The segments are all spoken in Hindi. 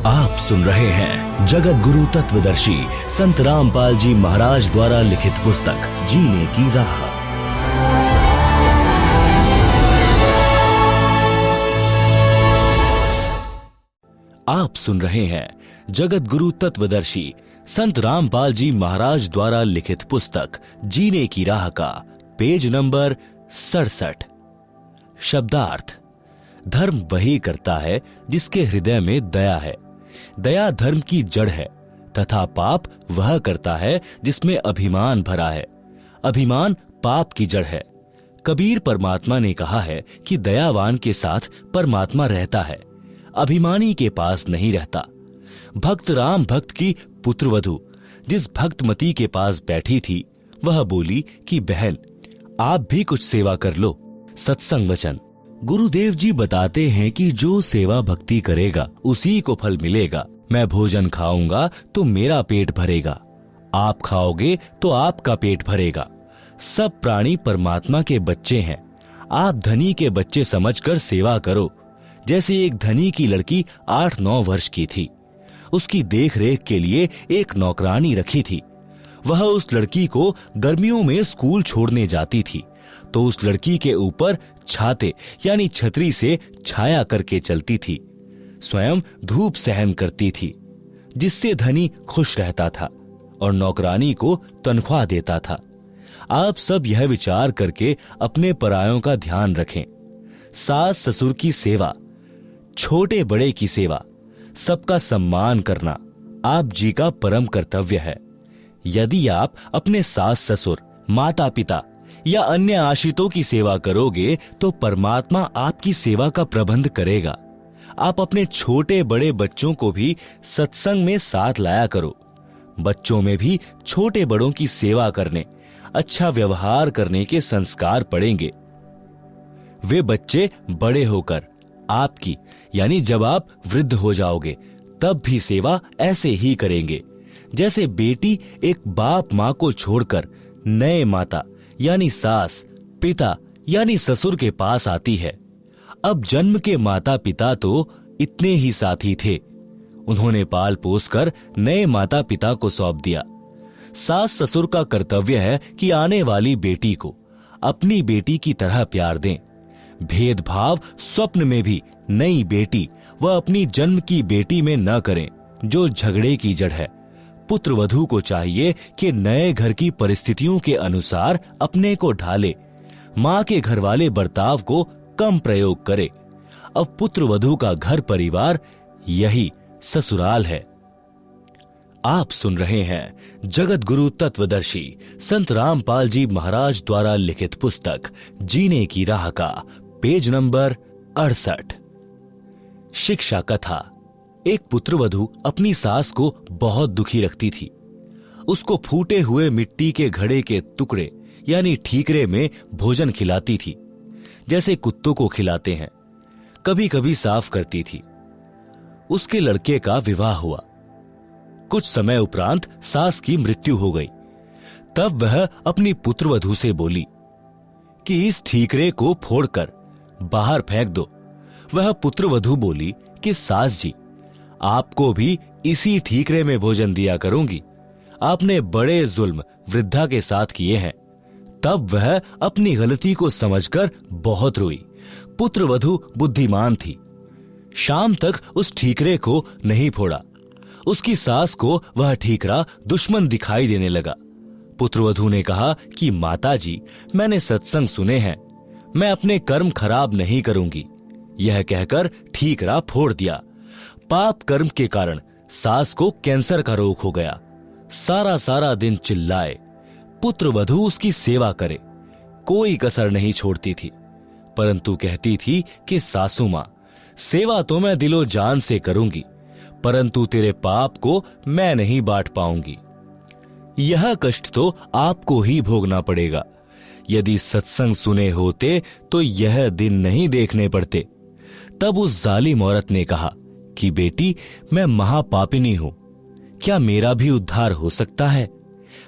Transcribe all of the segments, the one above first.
आप सुन रहे हैं जगत गुरु तत्वदर्शी संत रामपाल जी महाराज द्वारा लिखित पुस्तक जीने की राह। आप सुन रहे हैं जगत गुरु तत्वदर्शी संत रामपाल जी महाराज द्वारा लिखित पुस्तक जीने की राह का पेज नंबर 67। शब्दार्थ। धर्म वही करता है जिसके हृदय में दया है। दया धर्म की जड़ है तथा पाप वह करता है जिसमें अभिमान भरा है। अभिमान पाप की जड़ है। कबीर परमात्मा ने कहा है कि दयावान के साथ परमात्मा रहता है, अभिमानी के पास नहीं रहता। भक्त राम भक्त की पुत्रवधू जिस भक्तमती के पास बैठी थी वह बोली कि बहन आप भी कुछ सेवा कर लो। सत्संग वचन। गुरुदेव जी बताते हैं कि जो सेवा भक्ति करेगा उसी को फल मिलेगा। मैं भोजन खाऊंगा तो मेरा पेट भरेगा, आप खाओगे तो आपका पेट भरेगा। सब प्राणी परमात्मा के बच्चे हैं। आप धनी के बच्चे समझकर सेवा करो। जैसे एक धनी की लड़की 8-9 वर्ष की थी, उसकी देख रेख के लिए एक नौकरानी रखी थी। वह उस लड़की को गर्मियों में स्कूल छोड़ने जाती थी तो उस लड़की के ऊपर छाते यानी छतरी से छाया करके चलती थी। स्वयं धूप सहन करती थी, जिससे धनी खुश रहता था और नौकरानी को तनख्वाह देता था। आप सब यह विचार करके अपने परायों का ध्यान रखें। सास ससुर की सेवा, छोटे बड़े की सेवा, सबका सम्मान करना आप जी का परम कर्तव्य है। यदि आप अपने सास ससुर, माता पिता या अन्य आश्रितों की सेवा करोगे तो परमात्मा आपकी सेवा का प्रबंध करेगा। आप अपने छोटे बड़े बच्चों को भी सत्संग में साथ लाया करो। बच्चों में भी छोटे बड़ों की सेवा करने, अच्छा व्यवहार करने के संस्कार पड़ेंगे। वे बच्चे बड़े होकर आपकी यानी जब आप वृद्ध हो जाओगे तब भी सेवा ऐसे ही करेंगे जैसे बेटी एक बाप माँ को छोड़कर नए माता यानी सास पिता यानी ससुर के पास आती है। अब जन्म के माता पिता तो इतने ही साथी थे, उन्होंने पाल पोस कर नए माता पिता को सौंप दिया। सास ससुर का कर्तव्य है कि आने वाली बेटी को अपनी बेटी की तरह प्यार दें। भेदभाव स्वप्न में भी नई बेटी व अपनी जन्म की बेटी में न करें, जो झगड़े की जड़ है। पुत्र वधू को चाहिए कि नए घर की परिस्थितियों के अनुसार अपने को ढाले, माँ के घर वाले बर्ताव को कम प्रयोग करे। अब पुत्र वधू का घर परिवार यही ससुराल है। आप सुन रहे हैं जगत गुरु तत्वदर्शी संत रामपाल जी महाराज द्वारा लिखित पुस्तक जीने की राह का पेज नंबर 68। शिक्षा कथा। एक पुत्रवधू अपनी सास को बहुत दुखी रखती थी। उसको फूटे हुए मिट्टी के घड़े के टुकड़े यानी ठीकरे में भोजन खिलाती थी, जैसे कुत्तों को खिलाते हैं। कभी कभी साफ करती थी। उसके लड़के का विवाह हुआ। कुछ समय उपरांत सास की मृत्यु हो गई। तब वह अपनी पुत्रवधू से बोली कि इस ठीकरे को फोड़कर बाहर फेंक दो। वह पुत्रवधू बोली कि सास जी, आपको भी इसी ठीकरे में भोजन दिया करूंगी। आपने बड़े जुल्म वृद्धा के साथ किए हैं। तब वह अपनी गलती को समझकर बहुत रोई। पुत्रवधू बुद्धिमान थी। शाम तक उस ठीकरे को नहीं फोड़ा। उसकी सास को वह ठीकरा दुश्मन दिखाई देने लगा। पुत्रवधू ने कहा कि माताजी, मैंने सत्संग सुने हैं, मैं अपने कर्म खराब नहीं करूंगी। यह कहकर ठीकरा फोड़ दिया। पाप कर्म के कारण सास को कैंसर का रोग हो गया। सारा दिन चिल्लाए, पुत्रवधू उसकी सेवा करे, कोई कसर नहीं छोड़ती थी, परंतु कहती थी कि सासू मां, सेवा तो मैं दिलो जान से करूंगी, परंतु तेरे पाप को मैं नहीं बांट पाऊंगी। यह कष्ट तो आपको ही भोगना पड़ेगा। यदि सत्संग सुने होते तो यह दिन नहीं देखने पड़ते। तब उस जालिम औरत ने कहा कि बेटी, मैं महापापिनी हूं, क्या मेरा भी उद्धार हो सकता है?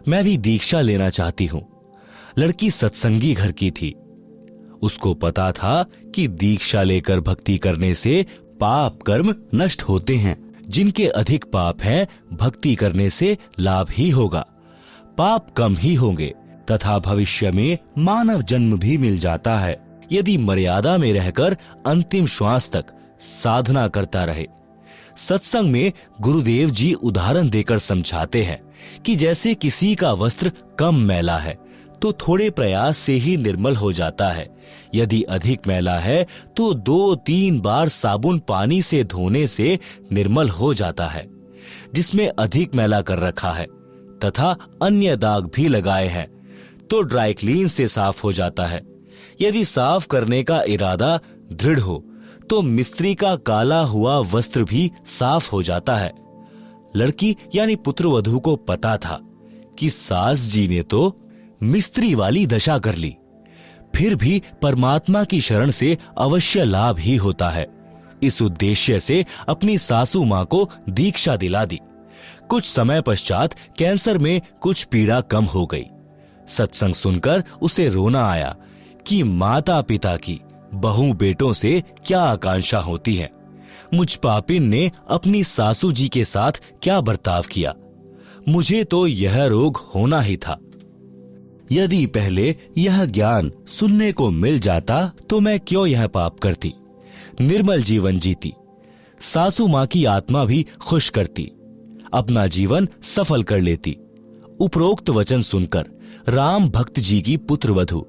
मैं भी दीक्षा लेना चाहती हूं। लड़की सत्संगी घर की थी। उसको पता था कि दीक्षा लेकर भक्ति करने से पाप कर्म नष्ट होते हैं। जिनके अधिक पाप हैं, भक्ति करने से लाभ ही होगा। पाप कम ही होंगे तथा भविष्य में मानव जन्म भी मिल जाता है, यदि मर्यादा में रहकर अंतिम श्वास तक साधना करता रहे। सत्संग में गुरुदेव जी उदाहरण देकर समझाते हैं कि जैसे किसी का वस्त्र कम मैला है तो थोड़े प्रयास से ही निर्मल हो जाता है, यदि अधिक मैला है तो 2-3 बार साबुन पानी से धोने से निर्मल हो जाता है। जिसमें अधिक मैला कर रखा है तथा अन्य दाग भी लगाए हैं तो ड्राई क्लीन से साफ हो जाता है। यदि साफ करने का इरादा दृढ़ हो तो मिस्त्री का काला हुआ वस्त्र भी साफ हो जाता है। लड़की यानी पुत्रवधू को पता था कि सास जी ने तो मिस्त्री वाली दशा कर ली, फिर भी परमात्मा की शरण से अवश्य लाभ ही होता है। इस उद्देश्य से अपनी सासू मां को दीक्षा दिला दी। कुछ समय पश्चात कैंसर में कुछ पीड़ा कम हो गई। सत्संग सुनकर उसे रोना आया कि माता पिता की बहू बेटों से क्या आकांक्षा होती है। मुझ पापिन ने अपनी सासू जी के साथ क्या बर्ताव किया। मुझे तो यह रोग होना ही था। यदि पहले यह ज्ञान सुनने को मिल जाता तो मैं क्यों यह पाप करती, निर्मल जीवन जीती, सासू मां की आत्मा भी खुश करती, अपना जीवन सफल कर लेती। उपरोक्त वचन सुनकर राम भक्त जी की पुत्रवधू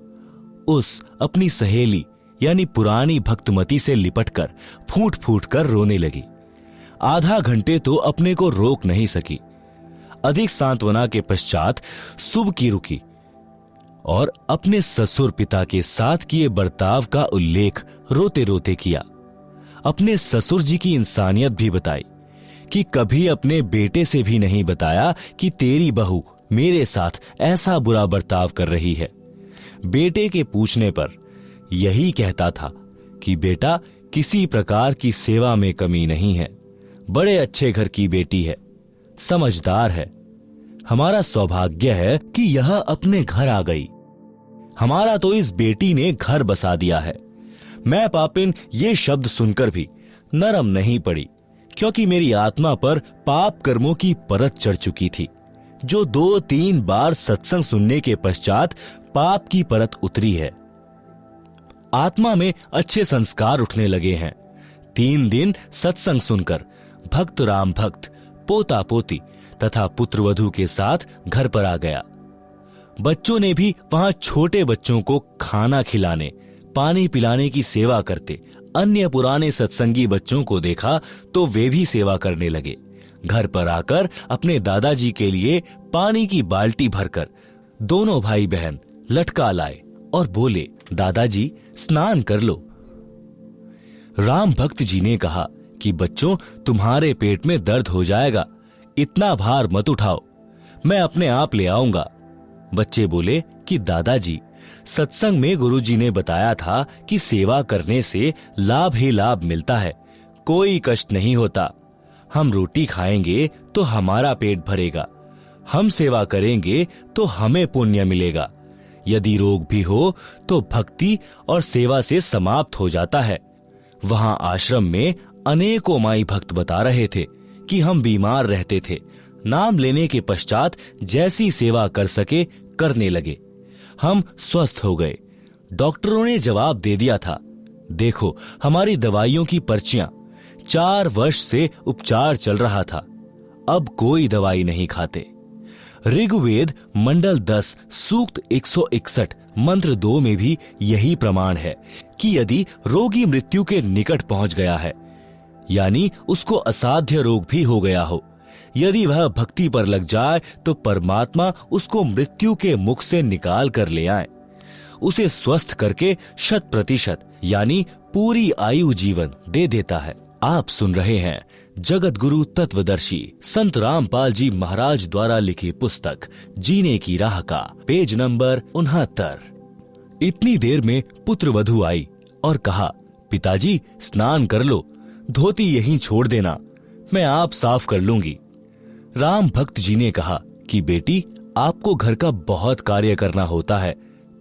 उस अपनी सहेली यानी पुरानी भक्तमती से लिपटकर फूट फूट कर रोने लगी। आधा घंटे तो अपने को रोक नहीं सकी। अधिक सांत्वना के पश्चात सुबह की रुकी और अपने ससुर पिता के साथ किए बर्ताव का उल्लेख रोते रोते किया। अपने ससुर जी की इंसानियत भी बताई कि कभी अपने बेटे से भी नहीं बताया कि तेरी बहू मेरे साथ ऐसा बुरा बर्ताव कर रही है। बेटे के पूछने पर यही कहता था कि बेटा किसी प्रकार की सेवा में कमी नहीं है, बड़े अच्छे घर की बेटी है, समझदार है। हमारा सौभाग्य है कि यह अपने घर आ गई। हमारा तो इस बेटी ने घर बसा दिया है। मैं पापिन ये शब्द सुनकर भी नरम नहीं पड़ी, क्योंकि मेरी आत्मा पर पाप कर्मों की परत चढ़ चुकी थी, जो 2-3 बार सत्संग सुनने के पश्चात पाप की परत उतरी है। आत्मा में अच्छे संस्कार उठने लगे हैं। 3 दिन सत्संग सुनकर भक्त राम भक्त पोता पोती तथा पुत्रवधू के साथ घर पर आ गया। बच्चों ने भी वहां छोटे बच्चों को खाना खिलाने, पानी पिलाने की सेवा करते अन्य पुराने सत्संगी बच्चों को देखा तो वे भी सेवा करने लगे। घर पर आकर अपने दादाजी के लिए पानी की बाल्टी भरकर दोनों भाई बहन लटका लाए और बोले, दादाजी स्नान कर लो। राम भक्त जी ने कहा कि बच्चों तुम्हारे पेट में दर्द हो जाएगा, इतना भार मत उठाओ, मैं अपने आप ले आऊंगा। बच्चे बोले कि दादाजी सत्संग में गुरुजी ने बताया था कि सेवा करने से लाभ ही लाभ मिलता है, कोई कष्ट नहीं होता। हम रोटी खाएंगे तो हमारा पेट भरेगा, हम सेवा करेंगे तो हमें पुण्य मिलेगा। यदि रोग भी हो तो भक्ति और सेवा से समाप्त हो जाता है। वहां आश्रम में अनेकों माई भक्त बता रहे थे कि हम बीमार रहते थे, नाम लेने के पश्चात जैसी सेवा कर सके करने लगे, हम स्वस्थ हो गए। डॉक्टरों ने जवाब दे दिया था, देखो हमारी दवाइयों की पर्चियां, 4 वर्ष से उपचार चल रहा था, अब कोई दवाई नहीं खाते। ऋग्वेद मंडल 10 सूक्त 161 मंत्र 2 में भी यही प्रमाण है कि यदि रोगी मृत्यु के निकट पहुंच गया है, यानी उसको असाध्य रोग भी हो गया हो, यदि वह भक्ति पर लग जाए तो परमात्मा उसको मृत्यु के मुख से निकाल कर ले आए, उसे स्वस्थ करके 100% यानी पूरी आयु जीवन दे देता है। आप सुन रहे हैं जगत गुरु तत्वदर्शी संत रामपाल जी महाराज द्वारा लिखी पुस्तक जीने की राह का पेज नंबर 69। इतनी देर में पुत्रवधू आई और कहा, पिताजी स्नान कर लो, धोती यहीं छोड़ देना, मैं आप साफ कर लूंगी। राम भक्त जी ने कहा कि बेटी आपको घर का बहुत कार्य करना होता है,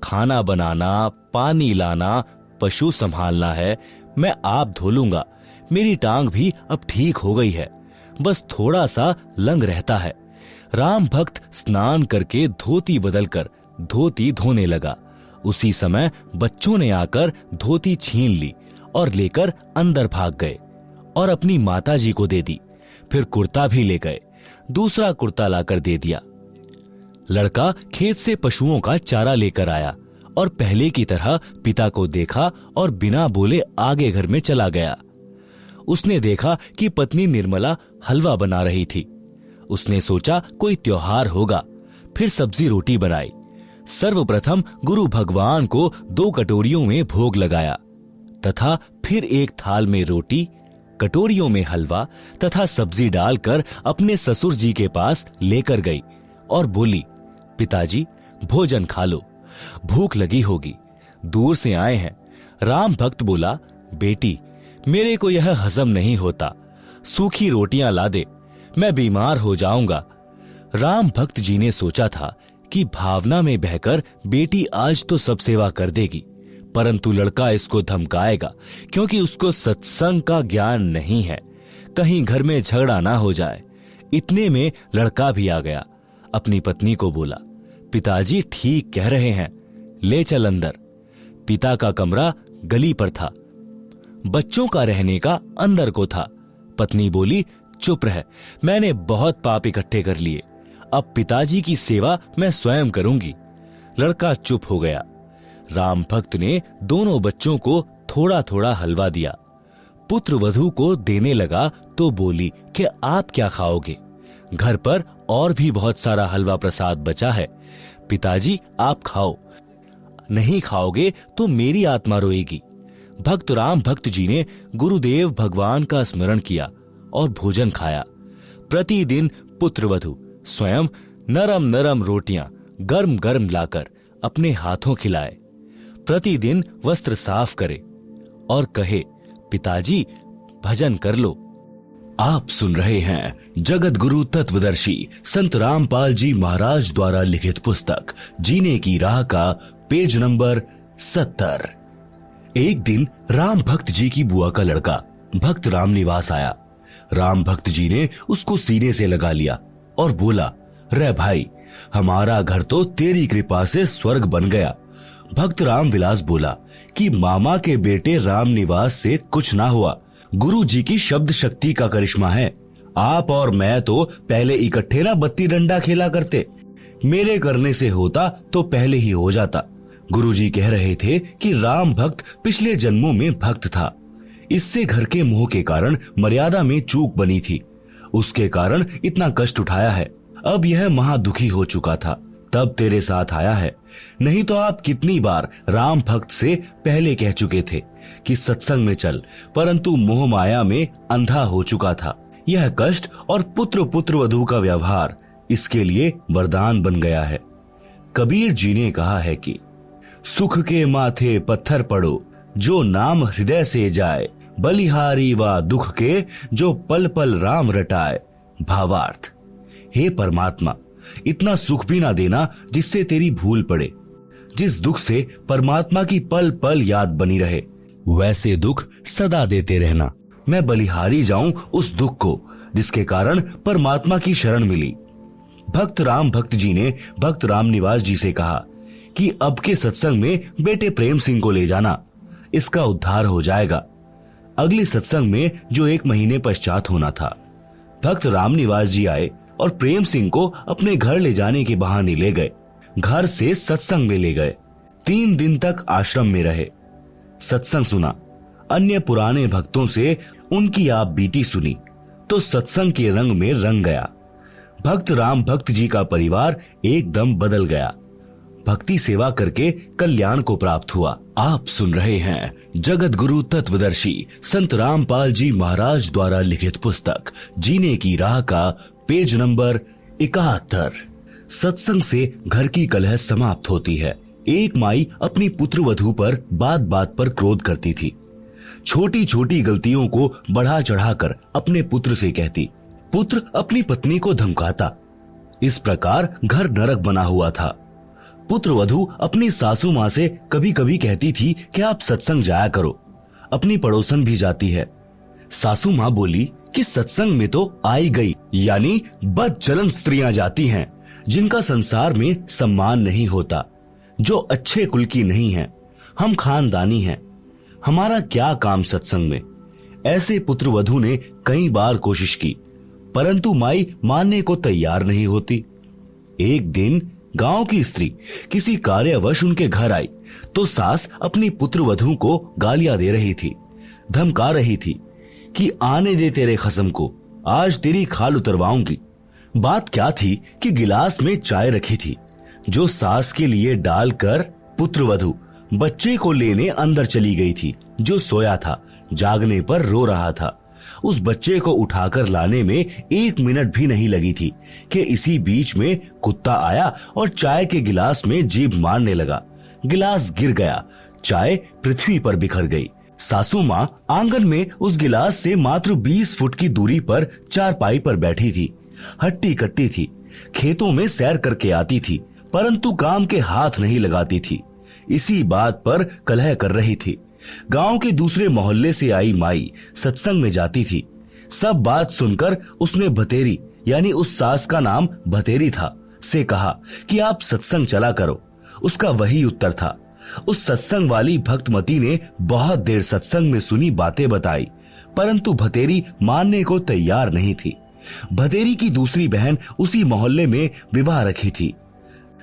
खाना बनाना, पानी लाना, पशु संभालना है, मैं आप धो लूंगा, मेरी टांग भी अब ठीक हो गई है, बस थोड़ा सा लंग रहता है। राम भक्त स्नान करके धोती बदलकर धोती धोने लगा। उसी समय बच्चों ने आकर धोती छीन ली और लेकर अंदर भाग गए और अपनी माताजी को दे दी। फिर कुर्ता भी ले गए, दूसरा कुर्ता लाकर दे दिया। लड़का खेत से पशुओं का चारा लेकर आया और पहले की तरह पिता को देखा और बिना बोले आगे घर में चला गया। उसने देखा कि पत्नी निर्मला हलवा बना रही थी। उसने सोचा कोई त्योहार होगा, फिर सब्जी रोटी बनाई। सर्वप्रथम गुरु भगवान को 2 कटोरियों में भोग लगाया तथा फिर एक थाल में रोटी, कटोरियों में हलवा तथा सब्जी डालकर अपने ससुर जी के पास लेकर गई और बोली, पिताजी भोजन खा लो, भूख लगी होगी, दूर से आए हैं। राम भक्त बोला, बेटी मेरे को यह हजम नहीं होता, सूखी रोटियां ला दे, मैं बीमार हो जाऊंगा। राम भक्त जी ने सोचा था कि भावना में बहकर बेटी आज तो सब सेवा कर देगी, परंतु लड़का इसको धमकाएगा क्योंकि उसको सत्संग का ज्ञान नहीं है, कहीं घर में झगड़ा ना हो जाए। इतने में लड़का भी आ गया। अपनी पत्नी को बोला, पिताजी ठीक कह रहे हैं, ले चल अंदर। पिता का कमरा गली पर था, बच्चों का रहने का अंदर को था। पत्नी बोली, चुप रह, मैंने बहुत पाप इकट्ठे कर लिए, अब पिताजी की सेवा मैं स्वयं करूंगी। लड़का चुप हो गया। राम भक्त ने दोनों बच्चों को थोड़ा थोड़ा हलवा दिया। पुत्र वधू को देने लगा तो बोली कि आप क्या खाओगे, घर पर और भी बहुत सारा हलवा प्रसाद बचा है, पिताजी आप खाओ, नहीं खाओगे तो मेरी आत्मा रोएगी। भक्त राम भक्त जी ने गुरुदेव भगवान का स्मरण किया और भोजन खाया। प्रतिदिन पुत्र वधू स्वयं नरम नरम रोटियां गर्म गर्म लाकर अपने हाथों खिलाए, प्रतिदिन वस्त्र साफ करे और कहे, पिताजी भजन कर लो। आप सुन रहे हैं जगत गुरु तत्वदर्शी संत रामपाल जी महाराज द्वारा लिखित पुस्तक जीने की राह का पेज नंबर 70। एक दिन राम भक्त जी की बुआ का लड़का भक्त राम निवास आया। राम भक्त जी ने उसको सीने से लगा लिया और बोला, रे भाई हमारा घर तो तेरी कृपा से स्वर्ग बन गया। भक्त राम विलास बोला कि मामा के बेटे राम निवास से कुछ ना हुआ, गुरु जी की शब्द शक्ति का करिश्मा है। आप और मैं तो पहले इकट्ठे ना बत्ती डंडा खेला करते, मेरे करने से होता तो पहले ही हो जाता। गुरु जी कह रहे थे कि राम भक्त पिछले जन्मों में भक्त था, इससे घर के मोह के कारण मर्यादा में चूक बनी थी, उसके कारण इतना कष्ट उठाया है। अब यह महादुखी हो चुका था, तब तेरे साथ आया है, नहीं तो आप कितनी बार राम भक्त से पहले कह चुके थे कि सत्संग में चल, परंतु मोह माया में अंधा हो चुका था। यह कष्ट और पुत्र पुत्र वधू का व्यवहार इसके लिए वरदान बन गया है। कबीर जी ने कहा है कि सुख के माथे पत्थर पड़ो, जो नाम हृदय से जाए, बलिहारी व दुख के जो पल पल राम रटाए। भावार्थ, हे परमात्मा, इतना सुख भी ना देना जिससे तेरी भूल पड़े, जिस दुख से परमात्मा की पल पल याद बनी रहे, वैसे दुख सदा देते रहना। मैं बलिहारी जाऊं उस दुख को जिसके कारण परमात्मा की शरण मिली। भक्त राम भक्त जी ने भक्त राम निवास जी से कहा कि अब के सत्संग में बेटे प्रेम सिंह को ले जाना, इसका उद्धार हो जाएगा। अगले सत्संग में जो 1 महीने पश्चात होना था, भक्त राम निवास जी आए और प्रेम सिंह को अपने घर ले जाने के बहाने ले गए। घर से सत्संग में ले गए। 3 दिन तक आश्रम में रहे, सत्संग सुना, अन्य पुराने भक्तों से उनकी आप बीती सुनी तो सत्संग के रंग में रंग गया। भक्त राम भक्त जी का परिवार एकदम बदल गया, भक्ति सेवा करके कल्याण को प्राप्त हुआ। आप सुन रहे हैं जगत गुरु तत्वदर्शी संत रामपाल जी महाराज द्वारा लिखित पुस्तक जीने की राह का पेज नंबर 71। सत्संग से घर की कलह समाप्त होती है। एक माई अपनी पुत्र वधू पर बात बात पर क्रोध करती थी, छोटी छोटी गलतियों को बढ़ा चढ़ाकर अपने पुत्र से कहती, पुत्र अपनी पत्नी को धमकाता। इस प्रकार घर नरक बना हुआ था। पुत्र वधू अपनी सासू माँ से कभी कभी कहती थी कि आप सत्संग जाया करो, अपनी पड़ोसन भी जाती है। सासू माँ बोली कि सत्संग में तो आई गई यानी बदचलन स्त्रियां जाती हैं, जिनका संसार में सम्मान नहीं होता, जो अच्छे कुल की नहीं हैं। हम खानदानी हैं, हमारा क्या काम सत्संग में। ऐसे पुत्रवधू ने कई बार कोशिश की, परंतु माई मानने को तैयार नहीं होती। एक दिन गांव की स्त्री किसी कार्यवश उनके घर आई तो सास अपनी पुत्रवधू को गालियां दे रही थी, धमका रही थी कि आने दे तेरे खसम को, आज तेरी खाल उतरवाऊंगी। बात क्या थी कि गिलास में चाय रखी थी, जो सास के लिए डालकर पुत्रवधू बच्चे को लेने अंदर चली गई थी, जो सोया था, जागने पर रो रहा था। उस बच्चे को उठाकर लाने में 1 मिनट भी नहीं लगी थी कि इसी बीच में कुत्ता आया और चाय के गिलास में जीभ मारने लगा। गिलास गिर गया, चाय पृथ्वी पर बिखर गई। सासू माँ आंगन में उस गिलास से मात्र 20 फुट की दूरी पर चारपाई पर बैठी थी। हट्टी कट्टी थी, खेतों में सैर करके आती थी, परंतु काम के हाथ नहीं लगाती थी। इसी बात पर कलह कर रही थी। गांव के दूसरे मोहल्ले से आई माई सत्संग में जाती थी। सब बात सुनकर उसने भतेरी यानी उस सास का नाम भतेरी था से कहा कि आप सत्संग चला करो। उसका वही उत्तर था। उस सत्संग वाली भक्तमती ने बहुत देर सत्संग में सुनी बातें बताई, परंतु भतेरी मानने को तैयार नहीं थी। भतेरी की दूसरी बहन उसी मोहल्ले में विवाह रखी थी,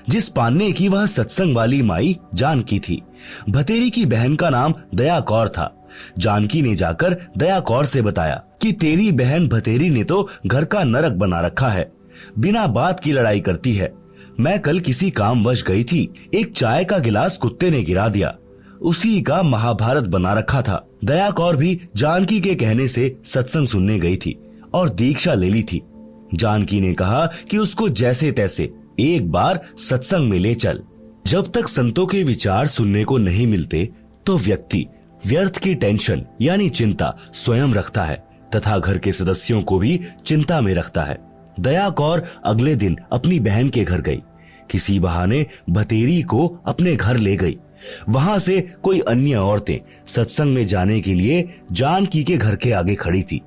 जिस पान्ने की वह सत्संग वाली माई जानकी थी। भतेरी की बहन का नाम दया कौर था। जानकी ने जाकर दया कौर से बताया कि तेरी बहन भतेरी ने तो घर का नरक बना रखा है, बिना बात की लड़ाई करती है। मैं कल किसी कामवश गई थी, एक चाय का गिलास कुत्ते ने गिरा दिया, उसी का महाभारत बना रखा था। दया कौर भी जानकी के कहने से सत्संग सुनने गई थी और दीक्षा ले ली थी। जानकी ने कहा कि उसको जैसे तैसे एक बार सत्संग में ले चल। जब तक संतों के विचार सुनने को नहीं मिलते तो व्यक्ति व्यर्थ की टेंशन यानी चिंता स्वयं रखता है तथा घर के सदस्यों को भी चिंता में रखता है। दया कौर अगले दिन अपनी बहन के घर गई। किसी बहाने भतेरी को अपने घर ले गई। वहां से कोई अन्य औरतें सत्संग में जाने के लिए जानकी के घर के आगे खड़ी थी।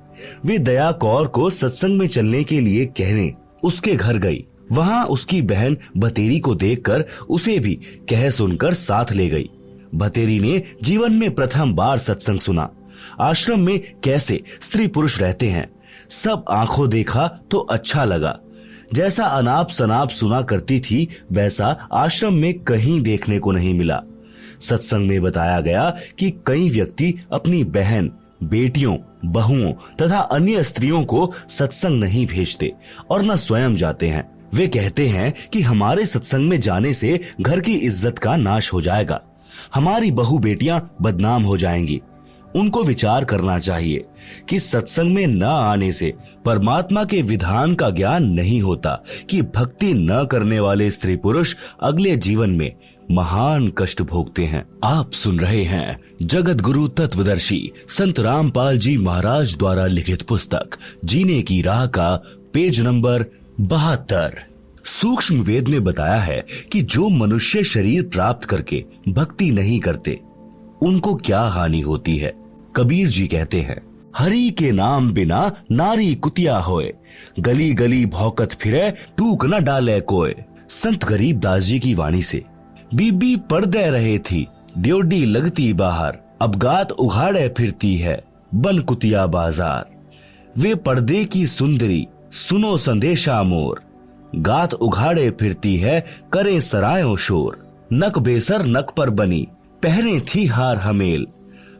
वे दया कौर को सत्संग में चलने के लिए कहने उसके घर गई। वहां उसकी बहन भतेरी को देखकर उसे भी कह सुनकर साथ ले गई। भतेरी ने जीवन में प्रथम बार सत्संग सुना। आश्रम में कैसे स्त्री पुरुष रहते हैं, सब आंखों देखा तो अच्छा लगा। जैसा अनाप शनाप सुना करती थी वैसा आश्रम में कहीं देखने को नहीं मिला। सत्संग में बताया गया कि कई व्यक्ति अपनी बहन, बेटियों, बहुओं तथा अन्य स्त्रियों को सत्संग नहीं भेजते और न स्वयं जाते हैं। वे कहते हैं कि हमारे सत्संग में जाने से घर की इज्जत का नाश हो जाएगा, हमारी बहू बेटियां बदनाम हो जाएंगी। उनको विचार करना चाहिए कि सत्संग में न आने से परमात्मा के विधान का ज्ञान नहीं होता कि भक्ति न करने वाले स्त्री पुरुष अगले जीवन में महान कष्ट भोगते हैं। आप सुन रहे हैं जगत गुरु तत्वदर्शी संत रामपाल जी महाराज द्वारा लिखित पुस्तक जीने की राह का पेज नंबर 72। सूक्ष्म वेद में बताया है कि जो मनुष्य शरीर प्राप्त करके भक्ति नहीं करते उनको क्या हानि होती है। कबीर जी कहते हैं, हरि के नाम बिना नारी कुतिया होए, गली गली भौकत फिरे टूक न डाले कोय। संत गरीबदास जी की वाणी से बीबी पर्दे रहे थी, ड्योडी लगती बाहर, अब गात उघाड़े फिरती है बन कुतिया बाजार। वे पर्दे की सुंदरी सुनो संदेशा मोर, गात उघाड़े फिरती है करे सरायों शोर। नक बेसर नक पर बनी पहने थी हार हमेल,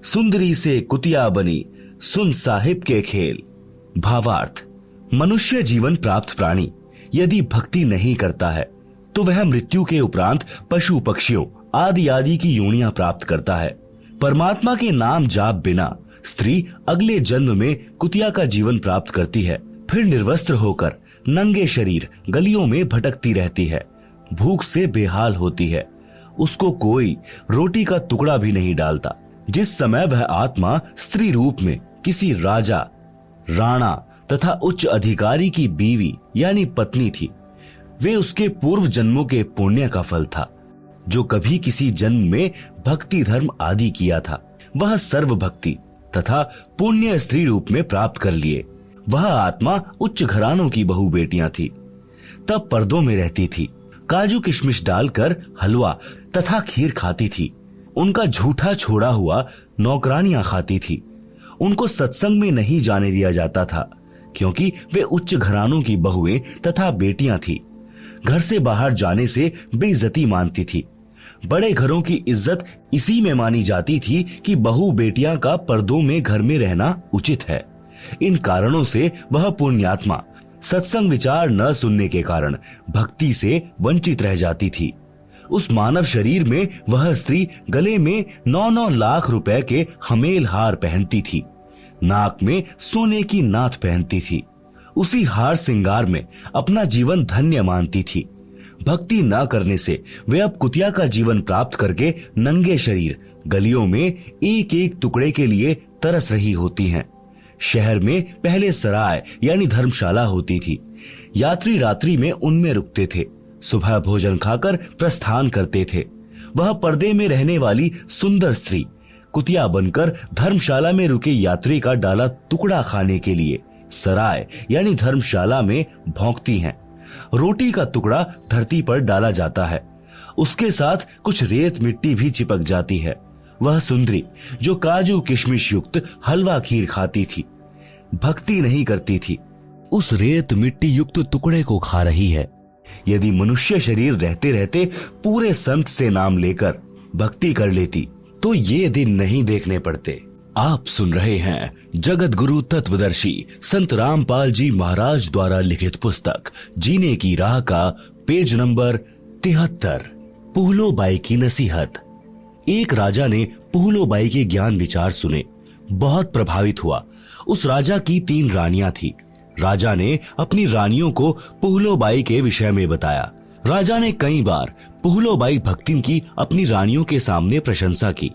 सुंदरी से कुतिया बनी सुन साहिब के खेल। भावार्थ, मनुष्य जीवन प्राप्त प्राणी यदि भक्ति नहीं करता है तो वह मृत्यु के उपरांत पशु पक्षियों आदि आदि की योनियां प्राप्त करता है। परमात्मा के नाम जाप बिना स्त्री अगले जन्म में कुतिया का जीवन प्राप्त करती है, फिर निर्वस्त्र होकर नंगे शरीर गलियों में भटकती रहती है, भूख से बेहाल होती है। उसको कोई रोटी का टुकड़ा भी नहीं डालता। जिस समय वह आत्मा स्त्री रूप में किसी राजा, राणा तथा उच्च अधिकारी की बीवी यानी पत्नी थी, वे उसके पूर्व जन्मों के पुण्य का फल था, जो कभी किसी जन्म में भक्ति धर्म आदि किया था। वह सर्व भक्ति तथा पुण्य स्त्री रूप में प्राप्त कर लिए। वह आत्मा उच्च घरानों की बहू बेटियां थी। तब पर्दों में रहती थी, काजू किशमिश डालकर हलवा तथा खीर खाती थी। उनका झूठा छोड़ा हुआ नौकरानियां खाती थी। उनको सत्संग में नहीं जाने दिया जाता था, क्योंकि वे उच्च घरानों की बहुएं तथा बेटियां थी। घर से बाहर जाने से बेइज्जती मानती थी। बड़े घरों की इज्जत इसी में मानी जाती थी कि बहू बेटियां का पर्दों में घर में रहना उचित है। इन कारणों से वह पुण्यात्मा सत्संग विचार न सुनने के कारण भक्ति से वंचित रह जाती थी। उस मानव शरीर में वह स्त्री गले में 9-9 लाख रुपए के हमेल हार पहनती थी, नाक में सोने की नाथ पहनती थी। उसी हार श्रृंगार में अपना जीवन धन्य मानती थी। भक्ति न करने से वे अब कुतिया का जीवन प्राप्त करके नंगे शरीर गलियों में एक एक टुकड़े के लिए तरस रही होती हैं। शहर में पहले सराय यानी धर्मशाला होती थी। यात्री रात्रि में उनमें रुकते थे, सुबह भोजन खाकर प्रस्थान करते थे। वह पर्दे में रहने वाली सुंदर स्त्री कुतिया बनकर धर्मशाला में रुके यात्री का डाला टुकड़ा खाने के लिए सराय यानी धर्मशाला में भौंकती हैं। रोटी का टुकड़ा धरती पर डाला जाता है, उसके साथ कुछ रेत मिट्टी भी चिपक जाती है। वह सुंदरी जो काजू किशमिश युक्त हलवा खीर खाती थी, भक्ति नहीं करती थी, उस रेत मिट्टी युक्त टुकड़े को खा रही है। यदि मनुष्य शरीर रहते रहते पूरे संत से नाम लेकर भक्ति कर लेती तो ये दिन नहीं देखने पड़ते। आप सुन रहे हैं जगत गुरु तत्वदर्शी संत रामपाल जी महाराज द्वारा लिखित पुस्तक जीने की राह का पेज नंबर 73। पुहलोबाई की नसीहत। एक राजा ने पुहलोबाई के ज्ञान विचार सुने, बहुत प्रभावित हुआ। उस राजा की 3 रानियां थी। राजा ने अपनी रानियों को पुहलोबाई के विषय में बताया। राजा ने कई बार पुहलोबाई भक्तिन की अपनी रानियों के सामने प्रशंसा की।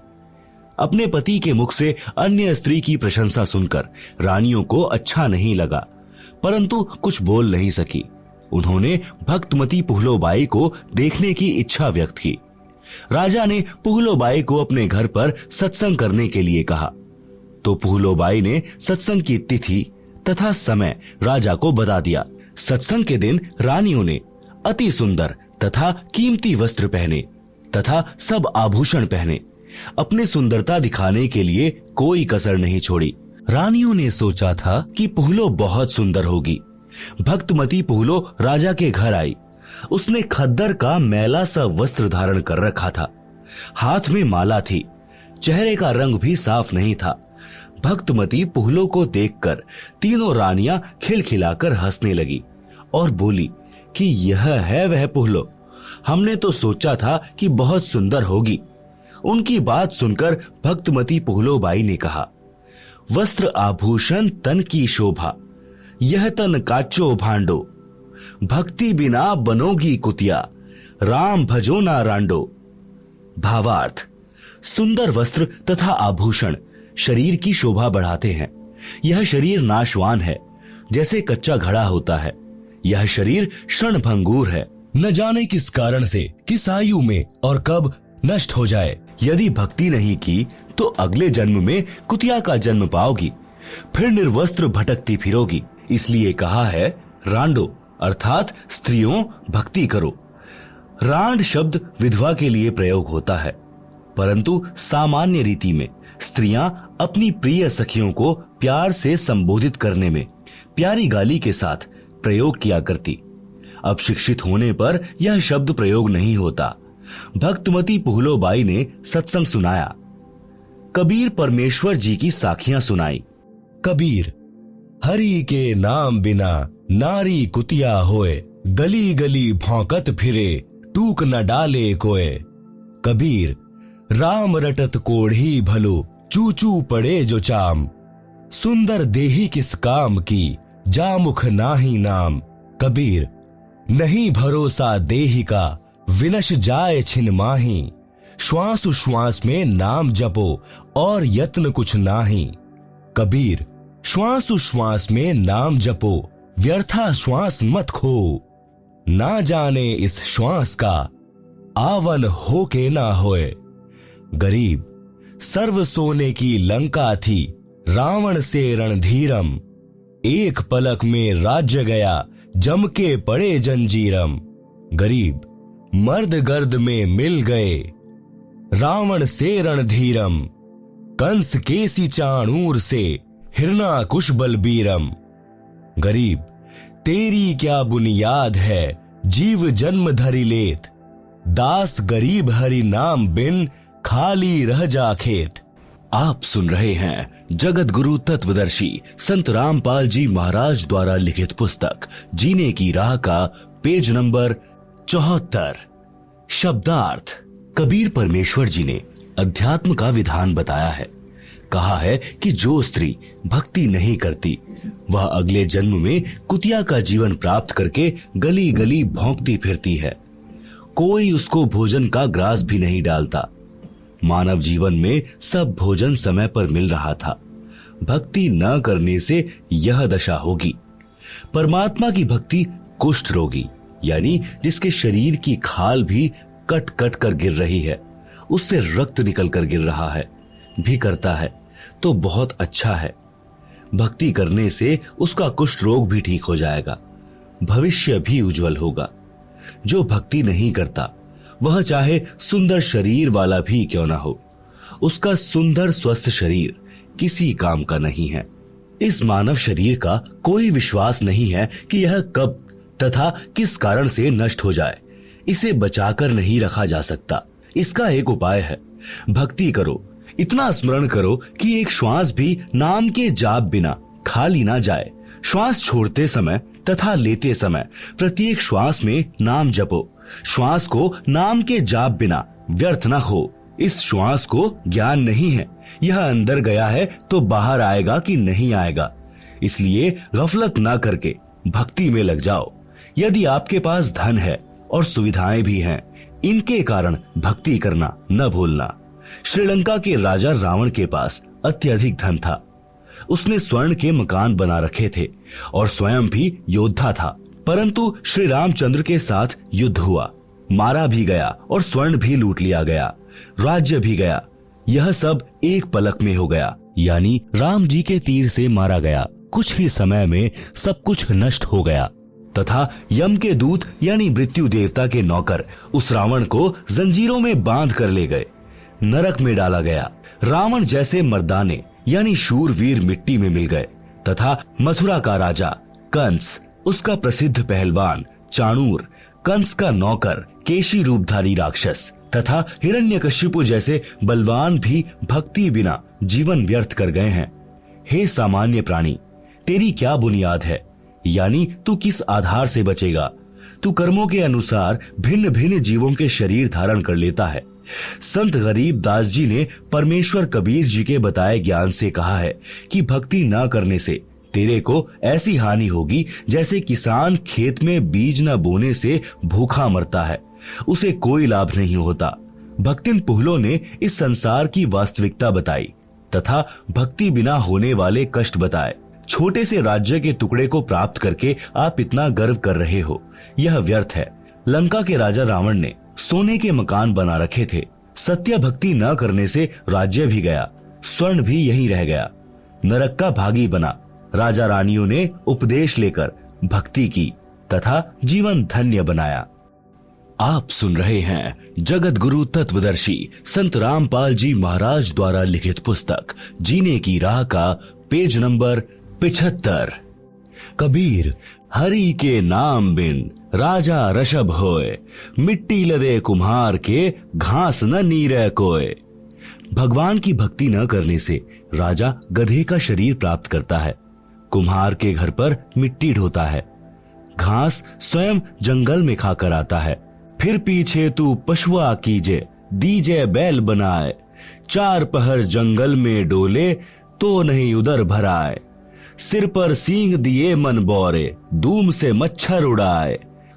अपने पति के मुख से अन्य स्त्री की प्रशंसा सुनकर रानियों को अच्छा नहीं लगा, परंतु कुछ बोल नहीं सकी। उन्होंने भक्तमती पुहलोबाई को देखने की इच्छा व्यक्त की। राजा ने पुहलोबाई को अपने घर पर सत्संग करने के लिए कहा, तो पुहलोबाई ने सत्संग की तिथि तथा समय राजा को बता दिया। सत्संग के दिन रानियों ने अति सुंदर तथा कीमती वस्त्र पहने तथा सब आभूषण पहने। अपनी सुंदरता दिखाने के लिए कोई कसर नहीं छोड़ी। रानियों ने सोचा था कि पुहलो बहुत सुंदर होगी। भक्तमती पुहलो राजा के घर आई। उसने खद्दर का मैला सा वस्त्र धारण कर रखा था, हाथ में माला थी, चेहरे का रंग भी साफ नहीं था। भक्तमती पुहलो को देखकर तीनों रानियां खिलखिलाकर हंसने लगी और बोली कि यह है वह पुहलो, हमने तो सोचा था कि बहुत सुंदर होगी। उनकी बात सुनकर भक्तमती पुहलोबाई ने कहा, वस्त्र आभूषण तन की शोभा, यह तन काचो भांडो, भक्ति बिना बनोगी कुतिया, राम भजो ना रांडो। भावार्थ, सुंदर वस्त्र तथा आभूषण शरीर की शोभा बढ़ाते हैं। यह शरीर नाशवान है, जैसे कच्चा घड़ा होता है। यह शरीर क्षणभंगुर है, न जाने किस कारण से, किस आयु में और कब नष्ट हो जाए। यदि भक्ति नहीं की तो अगले जन्म में कुतिया का जन्म पाओगी, फिर निर्वस्त्र भटकती फिरोगी। इसलिए कहा है रांडो, अर्थात स्त्रियों भक्ति करो। रांड शब्द विधवा के लिए प्रयोग होता है, परंतु सामान्य रीति में स्त्रियां अपनी प्रिय सखियों को प्यार से संबोधित करने में प्यारी गाली के साथ प्रयोग किया करती। अब शिक्षित होने पर यह शब्द प्रयोग नहीं होता। भक्तमती पुहलोबाई ने सत्संग सुनाया। कबीर परमेश्वर जी की साखियां सुनाई। कबीर, हरि के नाम बिना नारी कुतिया होए, गली गली भौंकत फिरे, टूक न डाले कोय। कबीर, राम रटत कोढ़ी भलो, चूचू पड़े जो चाम, सुंदर देही किस काम की, जामुख नाही नाम। कबीर, नहीं भरोसा देही का, विनश जाए छिन माही, श्वास उश्वास में नाम जपो और यत्न कुछ नाही। कबीर, श्वास उश्वास में नाम जपो, व्यर्था श्वास मत खो, ना जाने इस श्वास का, आवन हो के ना होए। गरीब, सर्व सोने की लंका थी, रावण से रणधीरम, एक पलक में राज्य गया, जम के पड़े जंजीरम। गरीब मर्द गर्द में मिल गए, रावण से रणधीरम। कंस केसी चाणूर से, हिरणाकुश बलबीरम। गरीब तेरी क्या बुनियाद है, जीव जन्म धरि लेत। दास गरीब हरि नाम बिन, खाली रह जा खेत। आप सुन रहे हैं जगत गुरु तत्वदर्शी संत रामपाल जी महाराज द्वारा लिखित पुस्तक जीने की राह का पेज नंबर 74। शब्दार्थ। कबीर परमेश्वर जी ने अध्यात्म का विधान बताया है। कहा है कि जो स्त्री भक्ति नहीं करती वह अगले जन्म में कुतिया का जीवन प्राप्त करके गली गली भौंकती फिरती है। कोई उसको भोजन का ग्रास भी नहीं डालता। मानव जीवन में सब भोजन समय पर मिल रहा था। भक्ति न करने से यह दशा होगी। परमात्मा की भक्ति कुष्ठ रोगी यानी जिसके शरीर की खाल भी कट कट कर गिर रही है, उससे रक्त निकल कर गिर रहा है, भी करता है तो बहुत अच्छा है। भक्ति करने से उसका कुष्ठ रोग भी ठीक हो जाएगा, भविष्य भी उज्जवल होगा। जो भक्ति नहीं करता वह चाहे सुंदर शरीर वाला भी क्यों ना हो, उसका सुंदर स्वस्थ शरीर किसी काम का नहीं है। इस मानव शरीर का कोई विश्वास नहीं है कि यह कब तथा किस कारण से नष्ट हो जाए। इसे बचाकर नहीं रखा जा सकता। इसका एक उपाय है, भक्ति करो। इतना स्मरण करो कि एक श्वास भी नाम के जाप बिना खाली ना जाए। श्वास छोड़ते समय तथा लेते समय प्रत्येक श्वास में नाम जपो। श्वास को नाम के जाप बिना व्यर्थ न खो। इस श्वास को ज्ञान नहीं है, यह अंदर गया है तो बाहर आएगा कि नहीं आएगा। इसलिए गफलत ना करके भक्ति में लग जाओ। यदि आपके पास धन है और सुविधाएं भी हैं, इनके कारण भक्ति करना न भूलना। श्रीलंका के राजा रावण के पास अत्यधिक धन था। उसने स्वर्ण के मकान बना रखे थे और स्वयं भी योद्धा था। परंतु श्री रामचंद्र के साथ युद्ध हुआ, मारा भी गया और स्वर्ण भी लूट लिया गया, राज्य भी गया। यह सब एक पलक में हो गया, यानी राम जी के तीर से मारा गया। कुछ ही समय में सब कुछ नष्ट हो गया तथा यम के दूत यानी मृत्यु देवता के नौकर उस रावण को जंजीरों में बांध कर ले गए, नरक में डाला गया। रावण जैसे मर्दाने यानी शूरवीर मिट्टी में मिल गए तथा मथुरा का राजा कंस, उसका प्रसिद्ध पहलवान चाणूर, कंस का नौकर केशी रूपधारी राक्षस तथा हिरण्यकशिपु जैसे बलवान भी भक्ति बिना जीवन व्यर्थ कर गए हैं। हे सामान्य प्राणी, तेरी क्या बुनियाद है, यानी तू किस आधार से बचेगा। तू कर्मों के अनुसार भिन्न भिन्न जीवों के शरीर धारण कर लेता है। संत गरीब दास जी ने परमेश्वर कबीर जी के बताए ज्ञान से कहा है कि भक्ति न करने से तेरे को ऐसी हानि होगी जैसे किसान खेत में बीज न बोने से भूखा मरता है, उसे कोई लाभ नहीं होता। भक्तिन पुहलो ने इस संसार की वास्तविकता बताई तथा भक्ति बिना होने वाले कष्ट बताए। छोटे से राज्य के टुकड़े को प्राप्त करके आप इतना गर्व कर रहे हो, यह व्यर्थ है। लंका के राजा रावण ने सोने के मकान बना रखे थे। सत्य भक्ति न करने से राज्य भी गया, स्वर्ण भी यहीं रह गया, नरक का भागी बना। राजा रानियों ने उपदेश लेकर भक्ति की तथा जीवन धन्य बनाया। आप सुन रहे हैं जगत गुरु तत्वदर्शी संत रामपाल जी महाराज द्वारा लिखित पुस्तक जीने की राह का पेज नंबर 75। कबीर हरि के नाम बिन राजा रषभ होए, मिट्टी लदे कुम्हार के घास न नीरे कोय। भगवान की भक्ति न करने से राजा गधे का शरीर प्राप्त करता है, कुम्हार के घर पर मिट्टी ढोता है, घास स्वयं जंगल में खाकर आता है। फिर पीछे तू पशुआ कीजे, दीजे बैल बनाए, चार पहर जंगल में डोले तो नहीं उधर भराए। सिर पर सींग दिए मन बोरे, धूम से मच्छर उड़ाए,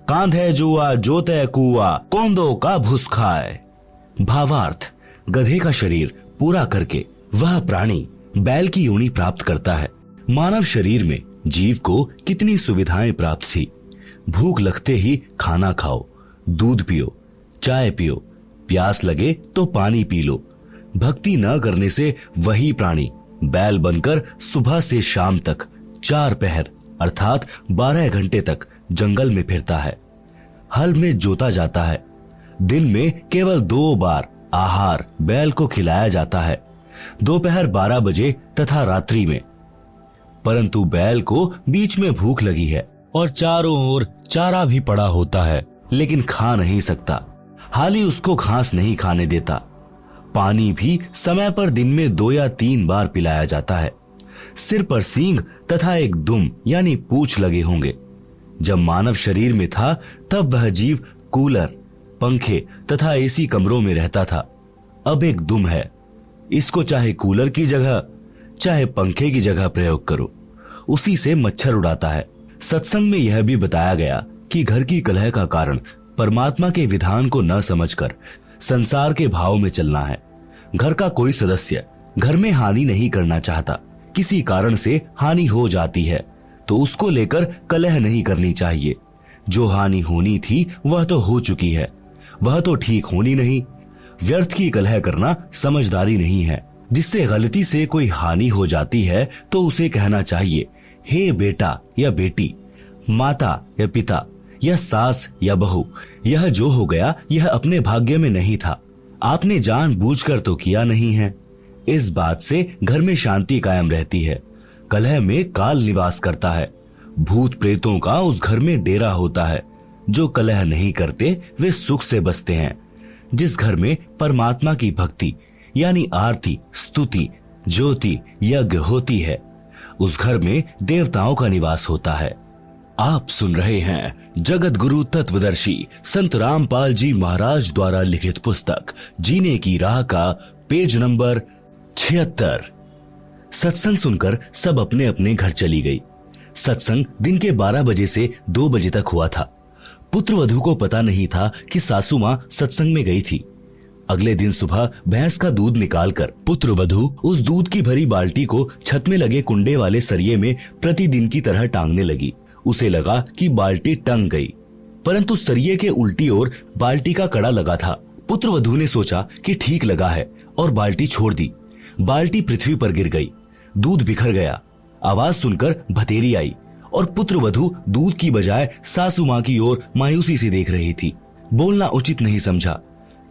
कांधे जुआ जोते कुआ, कोंदो का भूस खाए। भावार्थ, गधे का शरीर पूरा करके वह प्राणी बैल की योनि प्राप्त करता है। मानव शरीर में जीव को कितनी सुविधाएं प्राप्त थी। भूख लगते ही खाना खाओ, दूध पियो, चाय पियो, प्यास लगे तो पानी पी लो। भक्ति न करने से वही प्राणी बैल बनकर सुबह से शाम तक 4 पहर अर्थात 12 घंटे तक जंगल में फिरता है। हल में जोता जाता है। दिन में केवल 2 बार आहार बैल को खिलाया जाता है, दोपहर 12 बजे तथा रात्रि में। परंतु बैल को बीच में भूख लगी है और चारों ओर चारा भी पड़ा होता है, लेकिन खा नहीं सकता। हाली उसको घास नहीं खाने देता। पानी भी समय पर दिन में 2 या 3 बार पिलाया जाता है। सिर पर सींग तथा एक दुम यानी पूंछ लगे होंगे। जब मानव शरीर में था तब वह जीव कूलर, पंखे तथा एसी कमरों में रहता था। अब एक दुम है, इसको चाहे कूलर की जगह चाहे पंखे की जगह प्रयोग करो, उसी से मच्छर उड़ाता है। सत्संग में यह भी बताया गया कि घर की कलह का कारण परमात्मा के विधान को न समझकर संसार के भाव में चलना है। घर का कोई सदस्य घर में हानि नहीं करना चाहता, किसी कारण से हानि हो जाती है तो उसको लेकर कलह नहीं करनी चाहिए। जो हानि होनी थी वह तो हो चुकी है, वह तो ठीक होनी नहीं। व्यर्थ की कलह करना समझदारी नहीं है। जिससे गलती से कोई हानि हो जाती है तो उसे कहना चाहिए, हे बेटा या बेटी, माता या पिता या सास या बहू, यह जो हो गया यह अपने भाग्य में नहीं था, आपने जानबूझकर तो किया नहीं है। इस बात से घर में शांति कायम रहती है। कलह में काल निवास करता है। भूत प्रेतों का उस घर में डेरा होता है। जो कलह नहीं करते वे सुख से बसते हैं। जिस घर में परमात्मा की भक्ति यानी आरती, स्तुति, ज्योति, यज्ञ होती है, उस घर में देवताओं का निवास होता है। आप सुन रहे हैं जगत गुरु तत्वदर्शी संत रामपाल जी महाराज द्वारा लिखित पुस्तक जीने की राह का पेज नंबर 76। सत्संग सुनकर सब अपने अपने घर चली गई। सत्संग दिन के 12 बजे से 2 बजे तक हुआ था। पुत्रवधू को पता नहीं था कि सासू माँ सत्संग में गई थी। अगले दिन सुबह भैंस का दूध निकालकर पुत्रवधू उस दूध की भरी बाल्टी को छत में लगे कुंडे वाले सरिये में प्रतिदिन की तरह टांगने लगी। उसे लगा कि बाल्टी टंग गई, परंतु सरिये के उल्टी ओर बाल्टी का कड़ा लगा था। पुत्रवधू ने सोचा कि ठीक लगा है और बाल्टी छोड़ दी। बाल्टी पृथ्वी पर गिर गई, दूध बिखर गया। आवाज सुनकर भतेरी आई और पुत्रवधू दूध की बजाय सासू माँ की ओर मायूसी से देख रही थी। बोलना उचित नहीं समझा,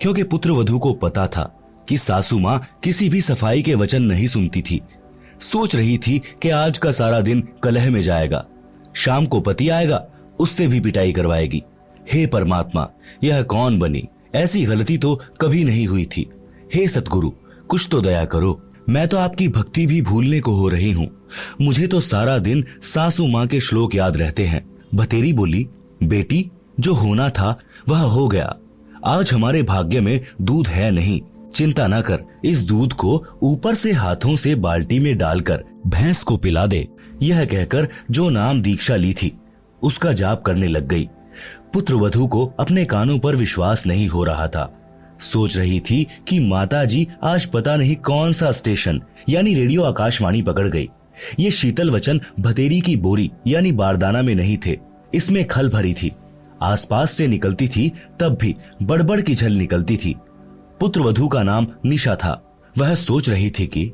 क्योंकि पुत्रवधू को पता था कि सासू माँ किसी भी सफाई के वचन नहीं सुनती थी। सोच रही थी कि आज का सारा दिन कलह में जाएगा, शाम को पति आएगा, उससे भी पिटाई करवाएगी। हे परमात्मा, यह कौन बनी? ऐसी गलती तो कभी नहीं हुई थी। हे सतगुरु, कुछ तो दया करो। मैं तो आपकी भक्ति भी भूलने को हो रही हूँ। मुझे तो सारा दिन सासू माँ के श्लोक याद रहते हैं। भतेरी बोली, बेटी, जो होना था वह हो गया। आज हमारे भाग्य में दूध है नहीं, चिंता न कर। इस दूध को ऊपर से हाथों से बाल्टी में डालकर भैंस को पिला दे। यह कहकर जो नाम दीक्षा ली थी उसका जाप करने लग गई। पुत्रवधू को अपने कानों पर विश्वास नहीं हो रहा था। सोच रही थी कि माताजी आज पता नहीं कौन सा स्टेशन यानी रेडियो आकाशवाणी पकड़ गई। ये शीतल वचन भतेरी की बोरी यानी बारदाना में नहीं थे, इसमें खल भरी थी। आसपास से निकलती थी तब भी बड़बड़ की झल निकलती थी। पुत्रवधू का नाम निशा था। वह सोच रही थी कि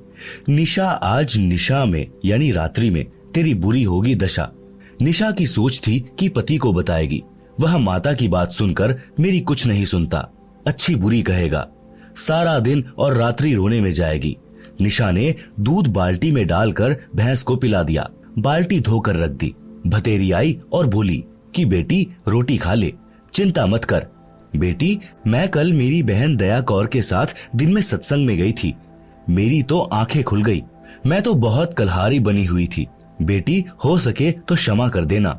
निशा, आज निशा में यानी रात्रि में तेरी बुरी होगी दशा। निशा की सोच थी कि पति को बताएगी। वह माता की बात सुनकर मेरी कुछ नहीं सुनता, अच्छी बुरी कहेगा। सारा दिन और रात्रि रोने में जाएगी। निशा ने दूध बाल्टी में डालकर भैंस को पिला दिया। बाल्टी धोकर रख दी। भतेरी आई और बोली कि बेटी, रोटी खा ले, चिंता मत कर। बेटी, मैं कल मेरी बहन दया कौर के साथ दिन में सत्संग में गई थी। मेरी तो आंखें खुल गई। मैं तो बहुत कल्हारी बनी हुई थी। बेटी, हो सके तो क्षमा कर देना।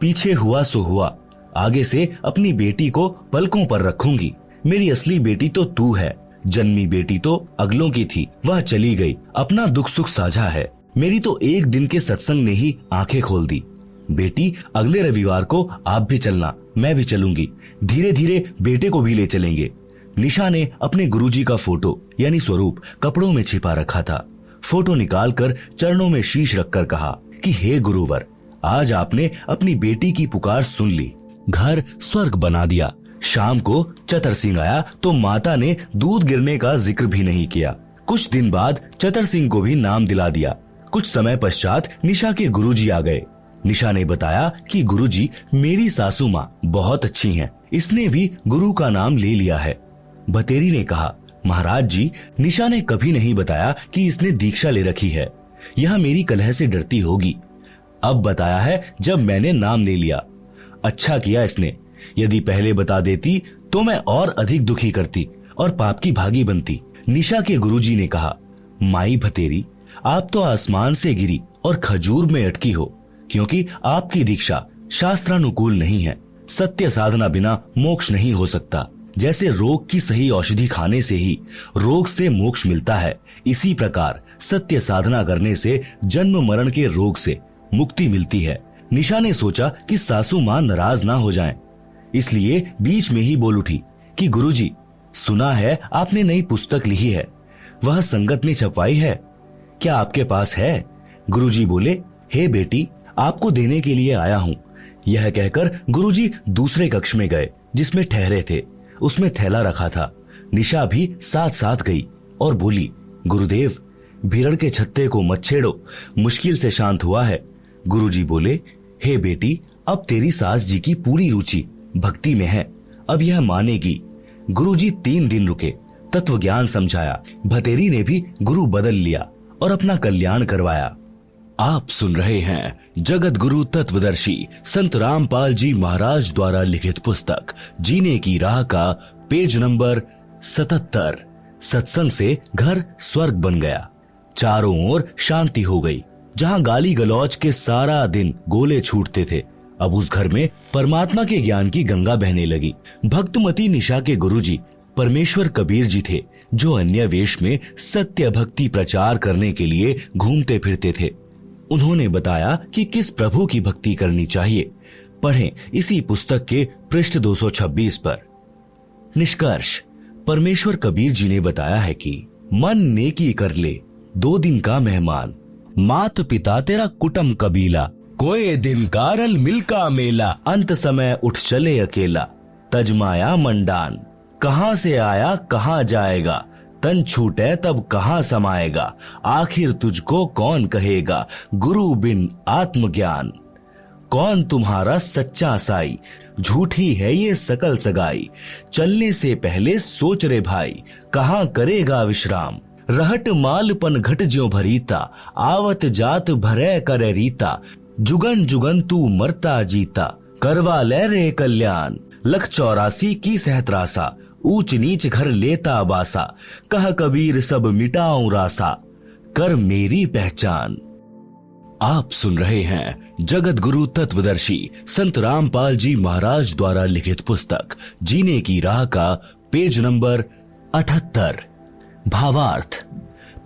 पीछे हुआ सो हुआ, आगे से अपनी बेटी को पलकों पर रखूंगी। मेरी असली बेटी तो तू है। जन्मी बेटी तो अगलों की थी, वह चली गई। अपना दुख सुख साझा है। मेरी तो एक दिन के सत्संग ने ही आंखें खोल दी। बेटी, अगले रविवार को आप भी चलना, मैं भी चलूंगी। धीरे धीरे बेटे को भी ले चलेंगे। निशा ने अपने गुरुजी का फोटो यानी स्वरूप कपड़ों में छिपा रखा था। फोटो निकालकर चरणों में शीश रखकर कहा कि हे गुरुवर, आज आपने अपनी बेटी की पुकार सुन ली, घर स्वर्ग बना दिया। शाम को चतर सिंह आया तो माता ने दूध गिरने का जिक्र भी नहीं किया। कुछ दिन बाद चतर सिंह को भी नाम दिला दिया। कुछ समय पश्चात निशा के गुरुजी आ गए। निशा ने बताया कि गुरुजी, मेरी सासू माँ बहुत अच्छी हैं, इसने भी गुरु का नाम ले लिया है। भतेरी ने कहा, महाराज जी, निशा ने कभी नहीं बताया कि इसने दीक्षा ले रखी है। यह मेरी कलह से डरती होगी। अब बताया है जब मैंने नाम ले लिया। अच्छा किया इसने। यदि पहले बता देती तो मैं और अधिक दुखी करती और पाप की भागी बनती। निशा के गुरुजी ने कहा, माई भतेरी, आप तो आसमान से गिरी और खजूर में अटकी हो, क्योंकि आपकी दीक्षा शास्त्रानुकूल नहीं है। सत्य साधना बिना मोक्ष नहीं हो सकता। जैसे रोग की सही औषधि खाने से ही रोग से मोक्ष मिलता है, इसी प्रकार सत्य साधना करने से जन्म मरण के रोग से मुक्ति मिलती है। निशा ने सोचा कि सासू माँ नाराज ना हो जाएं, इसलिए बीच में ही बोल उठी कि गुरुजी, सुना है आपने नई पुस्तक लिखी है, वह संगत ने छपवाई है, क्या आपके पास है? गुरुजी बोले, हे बेटी, आपको देने के लिए आया हूँ। यह कहकर गुरुजी दूसरे कक्ष में गए जिसमें ठहरे थे। उसमें थैला रखा था। निशा भी साथ साथ गई और बोली, गुरुदेव, भीड़ के छत्ते को मत छेड़ो, मुश्किल से शांत हुआ है। गुरुजी बोले, हे बेटी, अब तेरी सास जी की पूरी रुचि भक्ति में है, अब यह मानेगी। गुरुजी 3 दिन रुके, तत्व ज्ञान समझाया। भतेरी ने भी गुरु बदल लिया और अपना कल्याण करवाया। आप सुन रहे हैं जगत गुरु तत्वदर्शी संत रामपाल जी महाराज द्वारा लिखित पुस्तक जीने की राह का पेज नंबर 77। सत्संग से घर स्वर्ग बन गया। चारों ओर शांति हो गई। जहां गाली गलौज के सारा दिन गोले छूटते थे, अब उस घर में परमात्मा के ज्ञान की गंगा बहने लगी। भक्तमती निशा के गुरुजी परमेश्वर कबीर जी थे, जो अन्य वेश में सत्य भक्ति प्रचार करने के लिए घूमते फिरते थे। उन्होंने बताया कि किस प्रभु की भक्ति करनी चाहिए। पढ़ें इसी पुस्तक के पृष्ठ 226 पर। निष्कर्ष, परमेश्वर कबीर जी ने बताया है कि मन नेकी कर ले, 2 दिन का मेहमान, मात पिता तेरा कुटुंब कबीला, कोई दिन कारल मिलका मेला, अंत समय उठ चले अकेला, तजमाया मंडान, कहां से आया कहां जाएगा, तन छूटे तब कहां समाएगा, आखिर तुझको कौन कहेगा, गुरु बिन आत्मज्ञान, कौन तुम्हारा सच्चा साई, झूठी है ये सकल सगाई, चलने से पहले सोच रे भाई, कहां करेगा विश्राम, रहट मालपन घट ज्यों भरीता, आवत जात भरे करे रीता, जुगन जुगन तू मरता जीता, करवा ले रे कल्याण, लख 84 की सहत्रासा, ऊंच नीच घर लेता बासा, कह कबीर सब मिटाऊं रासा, कर मेरी पहचान। आप सुन रहे हैं जगत गुरु तत्वदर्शी संत रामपाल जी महाराज द्वारा लिखित पुस्तक जीने की राह का पेज नंबर 78। भावार्थ,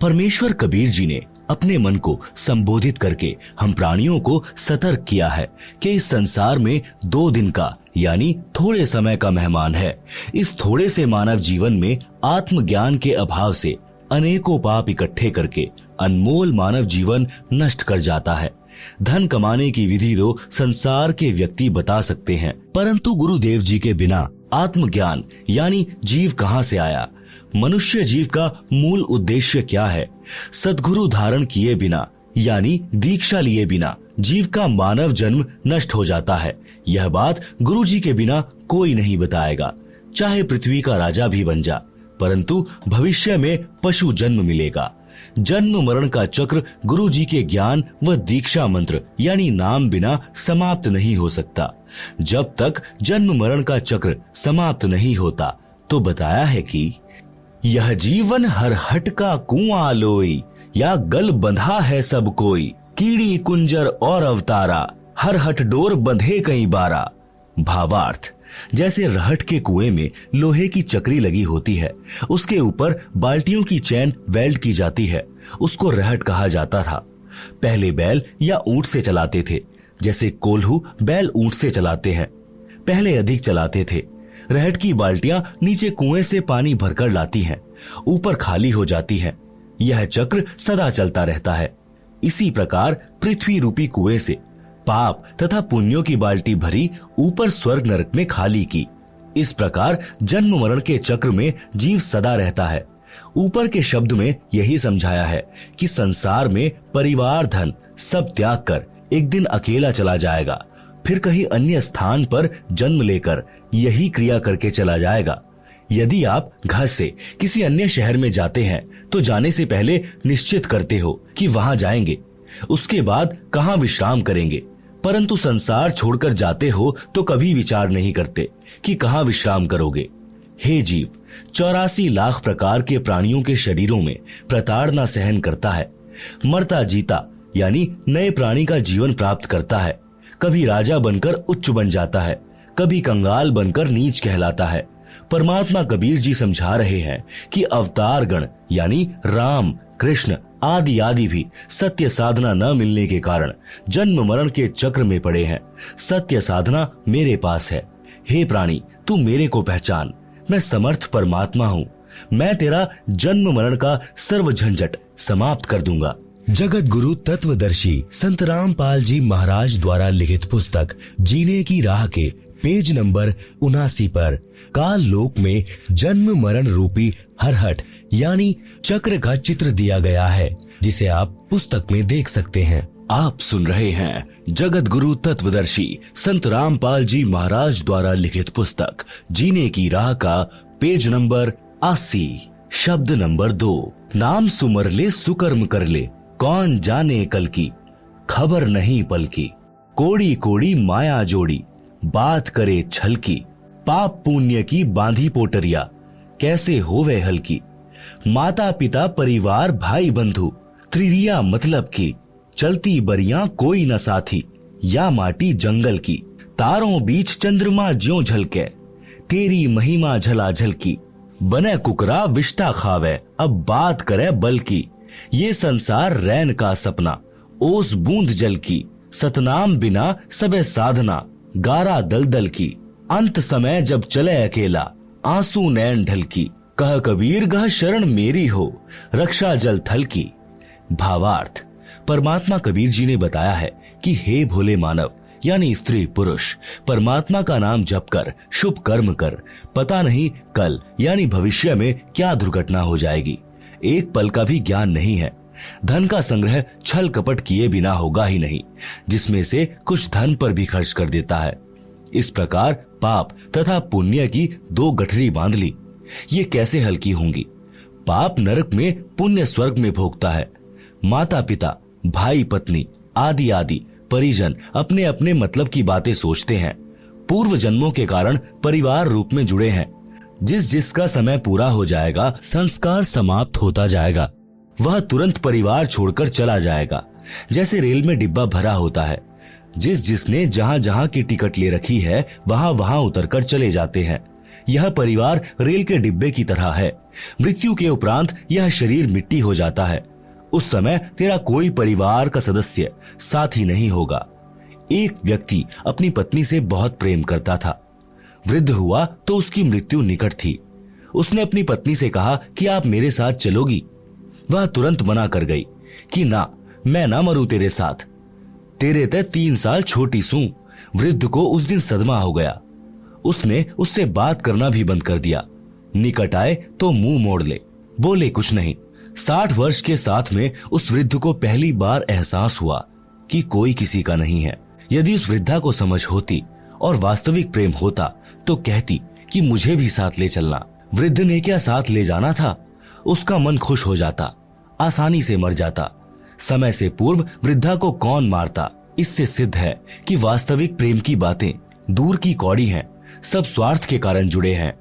परमेश्वर कबीर जी ने अपने मन को संबोधित करके हम प्राणियों को सतर्क किया है कि इस संसार में 2 दिन का यानी थोड़े समय का मेहमान है। इस थोड़े से मानव जीवन में आत्मज्ञान के अभाव से अनेकों पाप इकट्ठे करके अनमोल मानव जीवन नष्ट कर जाता है। धन कमाने की विधि तो संसार के व्यक्ति बता सकते हैं, परंतु गुरुदेव जी के बिना आत्मज्ञान यानी जीव कहां से आया? मनुष्य जीव का मूल उद्देश्य क्या है? सद्गुरु धारण किए बिना यानी दीक्षा लिए बिना जीव का मानव जन्म नष्ट हो जाता है। यह बात गुरु जी के बिना कोई नहीं बताएगा। चाहे पृथ्वी का राजा भी बन जा, परंतु भविष्य में पशु जन्म मिलेगा। जन्म मरण का चक्र गुरु जी के ज्ञान व दीक्षा मंत्र यानी नाम बिना समाप्त नहीं हो सकता। जब तक जन्म मरण का चक्र समाप्त नहीं होता तो बताया है कि यह जीवन हर हट का कुआं लोई, या गल बंधा है सब कोई, कीड़ी कुंजर और अवतारा, हर हट डोर बंधे कई बारा। भावार्थ, जैसे रहट के कुएं में लोहे की चक्री लगी होती है, उसके ऊपर बाल्टियों की चैन वेल्ड की जाती है, उसको रहट कहा जाता था। पहले बैल या ऊंट से चलाते थे, जैसे कोल्हू बैल ऊंट से चलाते हैं। पहले अधिक चलाते थे। रहट की बाल्टियां नीचे कुएं से पानी भरकर लाती हैं, ऊपर खाली हो जाती हैं। यह चक्र सदा चलता रहता है। इसी प्रकार पृथ्वी रूपी कुएं से पाप तथा पुण्यों की बाल्टी भरी ऊपर स्वर्ग नरक में खाली की। इस प्रकार जन्म मरण के चक्र में जीव सदा रहता है। ऊपर के शब्द में यही समझाया है कि संसार में परिवार धन सब त्याग कर एक दिन अकेला चला जाएगा, फिर कहीं अन्य स्थान पर जन्म लेकर यही क्रिया करके चला जाएगा। यदि आप घर से किसी अन्य शहर में जाते हैं तो जाने से पहले निश्चित करते हो कि वहां जाएंगे, उसके बाद कहां विश्राम करेंगे, परंतु संसार छोड़कर जाते हो तो कभी विचार नहीं करते कि कहां विश्राम करोगे। हे जीव, 84 लाख प्रकार के प्राणियों के शरीरों में प्रताड़ना सहन करता है, मरता जीता यानी नए प्राणी का जीवन प्राप्त करता है। कभी राजा बनकर उच्च बन जाता है, कभी कंगाल बनकर नीच कहलाता है। परमात्मा कबीर जी समझा रहे हैं कि अवतार गण यानी राम, कृष्ण आदि आदि भी सत्य साधना न मिलने के कारण जन्म मरण के चक्र में पड़े हैं। सत्य साधना मेरे पास है। हे प्राणी, तू मेरे को पहचान। मैं समर्थ परमात्मा हूँ। मैं तेरा जन्म मरण का सर्व झंझट समाप्त कर दूंगा। जगत गुरु तत्वदर्शी संत रामपाल जी महाराज द्वारा लिखित पुस्तक जीने की राह के पेज नंबर 79 पर काल लोक में जन्म मरण रूपी हरहट यानी चक्र का चित्र दिया गया है, जिसे आप पुस्तक में देख सकते हैं। आप सुन रहे हैं जगत गुरु तत्वदर्शी संत रामपाल जी महाराज द्वारा लिखित पुस्तक जीने की राह का पेज नंबर 80, शब्द नंबर 2। नाम सुमर ले सुकर्म कर ले, कौन जाने कल की, खबर नहीं पल की। कोड़ी कोड़ी माया जोड़ी, बात करे छल की। पाप पुण्य की बांधी पोटरिया, कैसे होवे हल्की। माता पिता परिवार भाई बंधु, त्रिरिया मतलब की। चलती बरियां कोई न साथी, या माटी जंगल की। तारों बीच चंद्रमा ज्यों झलके, तेरी महिमा झला झलकी। बने कुकरा विष्टा खावे, अब बात करे बल की। ये संसार रैन का सपना, ओस बूंद जल की। सतनाम बिना सबे साधना, गारा दलदल की। अंत समय जब चले अकेला, आंसू नैन ढलकी। कह कबीर गह शरण मेरी हो, रक्षा जल थल की। भावार्थ, परमात्मा कबीर जी ने बताया है कि हे भोले मानव यानी स्त्री पुरुष, परमात्मा का नाम जप कर शुभ कर्म कर। पता नहीं कल यानी भविष्य में क्या दुर्घटना हो जाएगी। एक पल का भी ज्ञान नहीं है। धन का संग्रह छल कपट किए बिना होगा ही नहीं, जिसमें से कुछ धन पर भी खर्च कर देता है। इस प्रकार पाप तथा पुण्य की दो गठरी बांध ली। ये कैसे हल्की होंगी। पाप नरक में, पुण्य स्वर्ग में भोगता है। माता पिता, भाई पत्नी आदि आदि परिजन अपने अपने मतलब की बातें सोचते हैं। पूर्व जन्मों के कारण परिवार रूप में जुड़े हैं। जिस जिसका समय पूरा हो जाएगा, संस्कार समाप्त होता जाएगा, वह तुरंत परिवार छोड़कर चला जाएगा। जैसे रेल में डिब्बा भरा होता है, जिस जिसने जहां जहां की टिकट ले रखी है वहां वहां उतरकर चले जाते हैं। यह परिवार रेल के डिब्बे की तरह है। मृत्यु के उपरांत यह शरीर मिट्टी हो जाता है। उस समय तेरा कोई परिवार का सदस्य साथी नहीं होगा। एक व्यक्ति अपनी पत्नी से बहुत प्रेम करता था। वृद्ध हुआ तो उसकी मृत्यु निकट थी। उसने अपनी पत्नी से कहा कि आप मेरे साथ चलोगी। वह तुरंत मना कर गई कि ना, मैं ना मरूं तेरे साथ, तेरे ते 3 साल छोटी सूं। वृद्ध को उस दिन सदमा हो गया। उसने उससे बात करना भी बंद कर दिया। निकट आए तो मुंह मोड़ ले, बोले कुछ नहीं। 60 वर्ष के साथ में उस वृद्ध को पहली बार एहसास हुआ कि कोई किसी का नहीं है। यदि उस वृद्धा को समझ होती और वास्तविक प्रेम होता तो कहती कि मुझे भी साथ ले चलना। वृद्ध ने क्या साथ ले जाना था, उसका मन खुश हो जाता, आसानी से मर जाता। समय से पूर्व वृद्धा को कौन मारता। इससे सिद्ध है कि वास्तविक प्रेम की बातें दूर की कौड़ी हैं, सब स्वार्थ के कारण जुड़े हैं।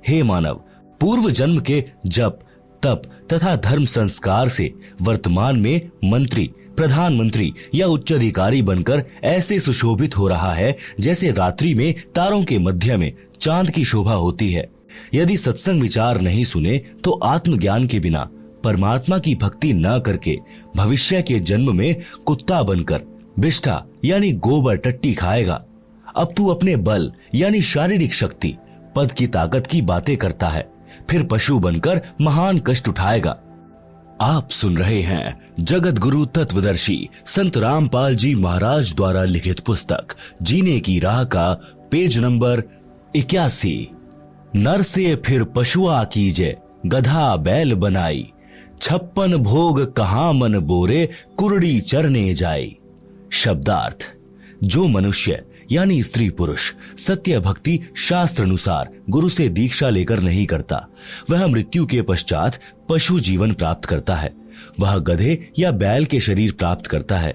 हे मानव, पूर्व जन्म के जप तप तथा धर्म संस्कार से वर्तमान में मंत्री, प्रधानमंत्री या उच्च अधिकारी बनकर ऐसे सुशोभित हो रहा है जैसे रात्रि में तारों के मध्य में चांद की शोभा होती है। यदि सत्संग विचार नहीं सुने तो आत्मज्ञान के बिना परमात्मा की भक्ति न करके भविष्य के जन्म में कुत्ता बनकर बिष्ठा यानी गोबर टट्टी खाएगा। अब तू अपने बल यानी शारीरिक शक्ति, पद की ताकत की बातें करता है, फिर पशु बनकर महान कष्ट उठाएगा। आप सुन रहे हैं जगत गुरु तत्वदर्शी संत रामपाल जी महाराज द्वारा लिखित पुस्तक जीने की राह का पेज नंबर 81। नर से फिर पशुआ कीजे, गधा बैल बनाई, 56 भोग कहाँ मन बोरे, कुरड़ी चरने जाई। शब्दार्थ, जो मनुष्य यानी स्त्री पुरुष सत्य भक्ति शास्त्र अनुसार गुरु से दीक्षा लेकर नहीं करता, वह मृत्यु के पश्चात पशु जीवन प्राप्त करता है। वह गधे या बैल के शरीर प्राप्त करता है।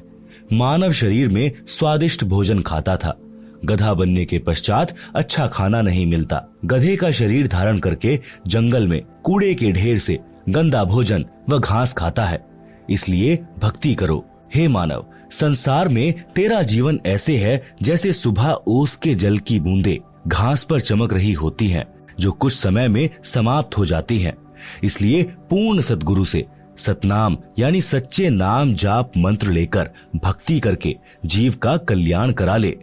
मानव शरीर में स्वादिष्ट भोजन खाता था। गधा बनने के पश्चात अच्छा खाना नहीं मिलता। गधे का शरीर धारण करके जंगल में कूड़े के ढेर से गंदा भोजन व घास खाता है। इसलिए भक्ति करो। हे मानव, संसार में तेरा जीवन ऐसे है जैसे सुबह ओस के जल की बूंदें घास पर चमक रही होती हैं, जो कुछ समय में समाप्त हो जाती हैं। इसलिए पूर्ण सद्गुरु से सतनाम यानी सच्चे नाम जाप मंत्र लेकर भक्ति करके जीव का कल्याण करा ले।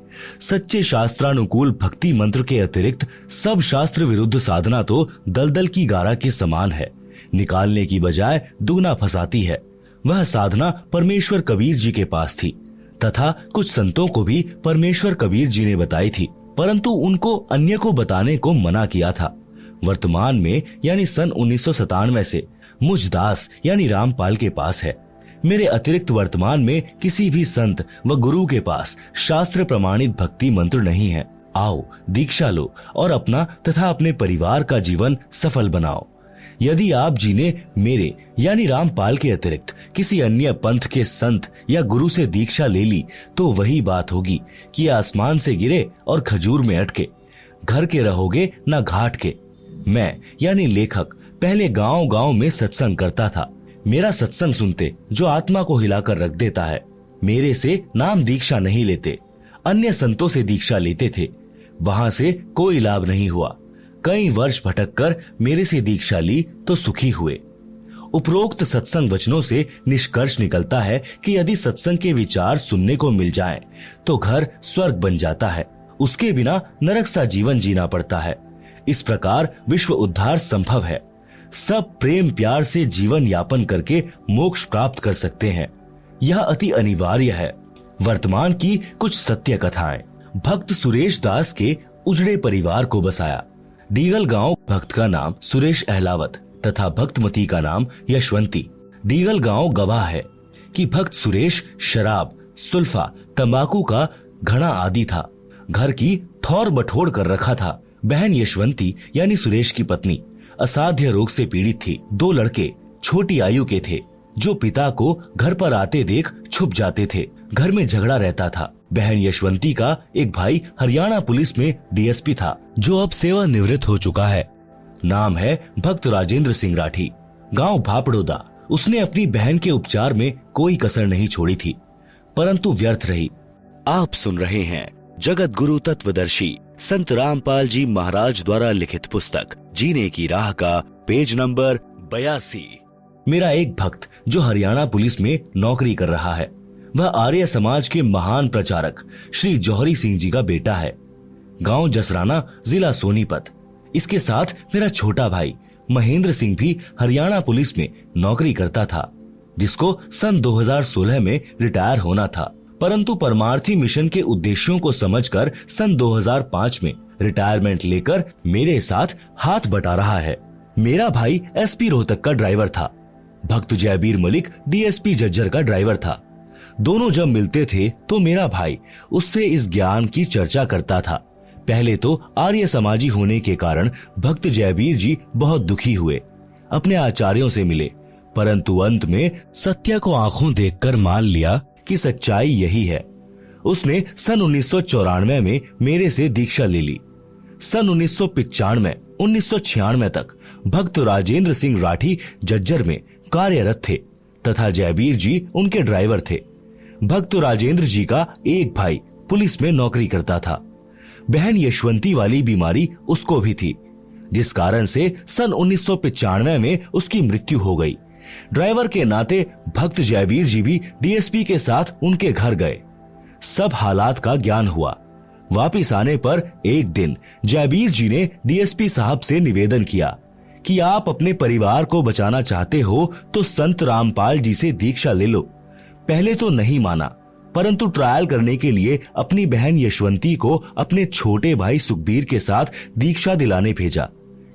सच्चे शास्त्रानुकूल भक्ति मंत्र के अतिरिक्त सब शास्त्र विरुद्ध साधना तो दलदल की गारा के समान है, निकालने की बजाय दुगना फंसाती है। वह साधना परमेश्वर कबीर जी के पास थी तथा कुछ संतों को भी परमेश्वर कबीर जी ने बताई थी, परंतु उनको अन्य को बताने को मना किया था। वर्तमान में यानी सन 1997 से मुझ दास यानी रामपाल के पास है। मेरे अतिरिक्त वर्तमान में किसी भी संत व गुरु के पास शास्त्र प्रमाणित भक्ति मंत्र नहीं है। आओ दीक्षा लो और अपना तथा अपने परिवार का जीवन सफल बनाओ। यदि आप जी ने मेरे यानी रामपाल के अतिरिक्त किसी अन्य पंथ के संत या गुरु से दीक्षा ले ली तो वही बात होगी कि आसमान से गिरे और खजूर में अटके। घर के रहोगे न घाट के। मैं यानी लेखक पहले गांव गांव में सत्संग करता था। मेरा सत्संग सुनते जो आत्मा को हिलाकर रख देता है। मेरे से नाम दीक्षा नहीं लेते, अन्य संतों से दीक्षा लेते थे। वहां से कोई लाभ नहीं हुआ। कई वर्ष भटककर मेरे से दीक्षा ली तो सुखी हुए। उपरोक्त सत्संग वचनों से निष्कर्ष निकलता है कि यदि सत्संग के विचार सुनने को मिल जाएं, तो घर स्वर्ग बन जाता है। उसके बिना नरक सा जीवन जीना पड़ता है। इस प्रकार विश्व उद्धार संभव है। सब प्रेम प्यार से जीवन यापन करके मोक्ष प्राप्त कर सकते हैं। यह अति अनिवार्य है। वर्तमान की कुछ सत्य कथाएं। भक्त सुरेश दास के उजड़े परिवार को बसाया। डीगल गांव भक्त का नाम सुरेश अहलावत तथा भक्तमती का नाम यशवंती। डीगल गांव गवाह है कि भक्त सुरेश शराब, सुल्फा, तंबाकू का घड़ा आदि था। घर की थौर बटोर कर रखा था। बहन यशवंती यानी सुरेश की पत्नी असाध्य रोग से पीड़ित थी। 2 लड़के छोटी आयु के थे जो पिता को घर पर आते देख छुप जाते थे। घर में झगड़ा रहता था। बहन यशवंती का एक भाई हरियाणा पुलिस में डीएसपी था, जो अब सेवानिवृत्त हो चुका है। नाम है भक्त राजेंद्र सिंह राठी। गांव भापड़ोदा। उसने अपनी बहन के उपचार में कोई कसर नहीं छोड़ी थी, परंतु व्यर्थ रही। आप सुन रहे हैं जगत गुरु तत्वदर्शी संत रामपाल जी महाराज द्वारा लिखित पुस्तक जीने की राह का पेज नंबर 82। मेरा एक भक्त जो हरियाणा पुलिस में नौकरी कर रहा है, वह आर्य समाज के महान प्रचारक श्री जौहरी सिंह जी का बेटा है। गांव जसराना, जिला सोनीपत। इसके साथ मेरा छोटा भाई महेंद्र सिंह भी हरियाणा पुलिस में नौकरी करता था, जिसको सन 2016 में रिटायर होना था, परंतु परमार्थी मिशन के उद्देश्यों को समझकर सन 2005 में रिटायरमेंट लेकर मेरे साथ हाथ बटा रहा है। मेरा भाई एसपी रोहतक का ड्राइवर था। भक्त जयबीर मलिक डीएसपी जज्जर का ड्राइवर था। दोनों जब मिलते थे तो मेरा भाई उससे इस ज्ञान की चर्चा करता था। पहले तो आर्य समाजी होने के कारण भक्त जयबीर जी बहुत दुखी हुए, अपने आचार्यों से मिले, परंतु अंत में सत्य को आंखों देखकर मान लिया कि सच्चाई यही है। उसने सन 1994 में मेरे से दीक्षा ले ली। सन 1995, 1996 तक भक्त राजेंद्र सिंह राठी जज्जर में कार्यरत थे तथा जयबीर जी उनके ड्राइवर थे। भक्त राजेंद्र जी का एक भाई पुलिस में नौकरी करता था। बहन यशवंती वाली बीमारी उसको भी थी, जिस कारण से सन 1995 में उसकी मृत्यु हो गई। ड्राइवर के नाते भक्त जयवीर जी भी डीएसपी के साथ उनके घर गए। सब हालात का ज्ञान हुआ। वापिस आने पर एक दिन जयबीर जी ने डीएसपी साहब से निवेदन किया कि आप अपने परिवार को बचाना चाहते हो तो संत रामपाल जी से दीक्षा ले लो। पहले तो नहीं माना, परंतु ट्रायल करने के लिए अपनी बहन यशवंती को अपने छोटे भाई सुखबीर के साथ दीक्षा दिलाने भेजा।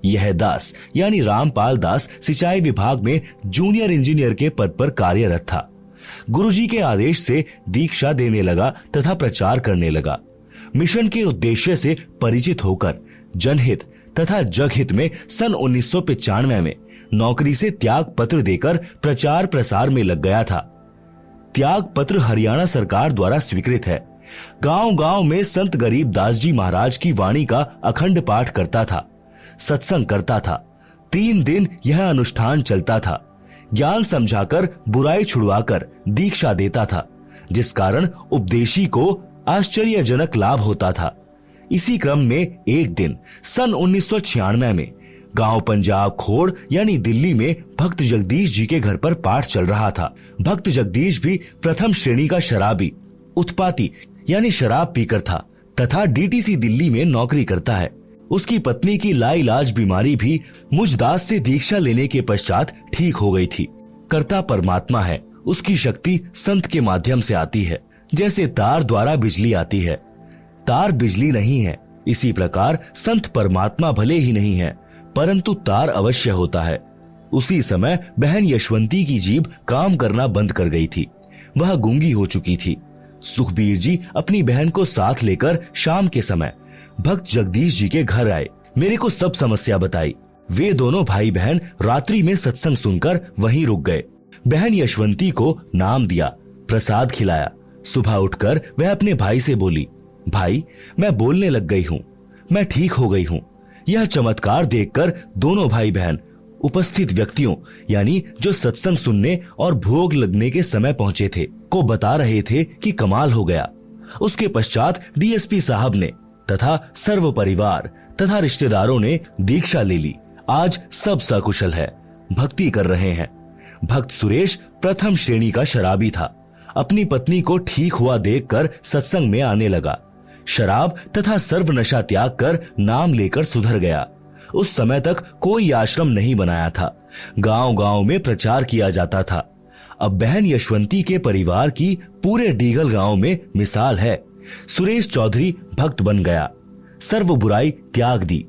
यह दास यानी रामपाल दास सिंचाई विभाग में जूनियर इंजीनियर के पद पर कार्यरत था। गुरुजी के आदेश से दीक्षा देने लगा तथा प्रचार करने लगा। मिशन के उद्देश्य से परिचित होकर जनहित तथा जगहित में सन 1995 में नौकरी से त्याग पत्र देकर प्रचार प्रसार में लग गया था। त्याग पत्र हरियाणा सरकार द्वारा स्वीकृत है। गांव-गांव में संत गरीब दास जी महाराज की वाणी का अखंड पाठ करता था, सत्संग करता था। 3 दिन यह अनुष्ठान चलता था। ज्ञान समझाकर बुराई छुड़वाकर दीक्षा देता था, जिस कारण उपदेशी को आश्चर्यजनक लाभ होता था। इसी क्रम में एक दिन सन 1996 में गांव पंजाब खोड़ यानी दिल्ली में भक्त जगदीश जी के घर पर पाठ चल रहा था। भक्त जगदीश भी प्रथम श्रेणी का शराबी, उत्पाती यानी शराब पीकर था तथा डीटीसी दिल्ली में नौकरी करता है। उसकी पत्नी की लाइलाज बीमारी भी मुझ दास से दीक्षा लेने के पश्चात ठीक हो गई थी। कर्ता परमात्मा है, उसकी शक्ति संत के माध्यम से आती है, जैसे तार द्वारा बिजली आती है। तार बिजली नहीं है, इसी प्रकार संत परमात्मा भले ही नहीं है, परंतु तार अवश्य होता है। उसी समय बहन यशवंती की जीभ काम करना बंद कर गई थी। वह गूंगी हो चुकी थी। सुखबीर जी अपनी बहन को साथ लेकर शाम के समय भक्त जगदीश जी के घर आए। मेरे को सब समस्या बताई। वे दोनों भाई बहन रात्रि में सत्संग सुनकर वहीं रुक गए। बहन यशवंती को नाम दिया, प्रसाद खिलाया। सुबह उठकर वह अपने भाई से बोली, भाई मैं बोलने लग गई हूँ, मैं ठीक हो गई हूँ। यह चमत्कार देखकर दोनों भाई बहन उपस्थित व्यक्तियों यानी जो सत्संग सुनने और भोग लगने के समय पहुंचे थे को बता रहे थे कि कमाल हो गया। उसके पश्चात डीएसपी साहब ने तथा सर्व परिवार तथा रिश्तेदारों ने दीक्षा ले ली। आज सब सकुशल है, भक्ति कर रहे हैं। भक्त सुरेश प्रथम श्रेणी का शराबी था। अपनी पत्नी को ठीक हुआ देखकर सत्संग में आने लगा। शराब तथा सर्व नशा त्याग कर नाम लेकर सुधर गया। उस समय तक कोई आश्रम नहीं बनाया था। गांव-गांव में प्रचार किया जाता था। अब बहन यशवंती के परिवार की पूरे डीगल गांव में मिसाल है। सुरेश चौधरी भक्त बन गया, सर्व बुराई त्याग दी।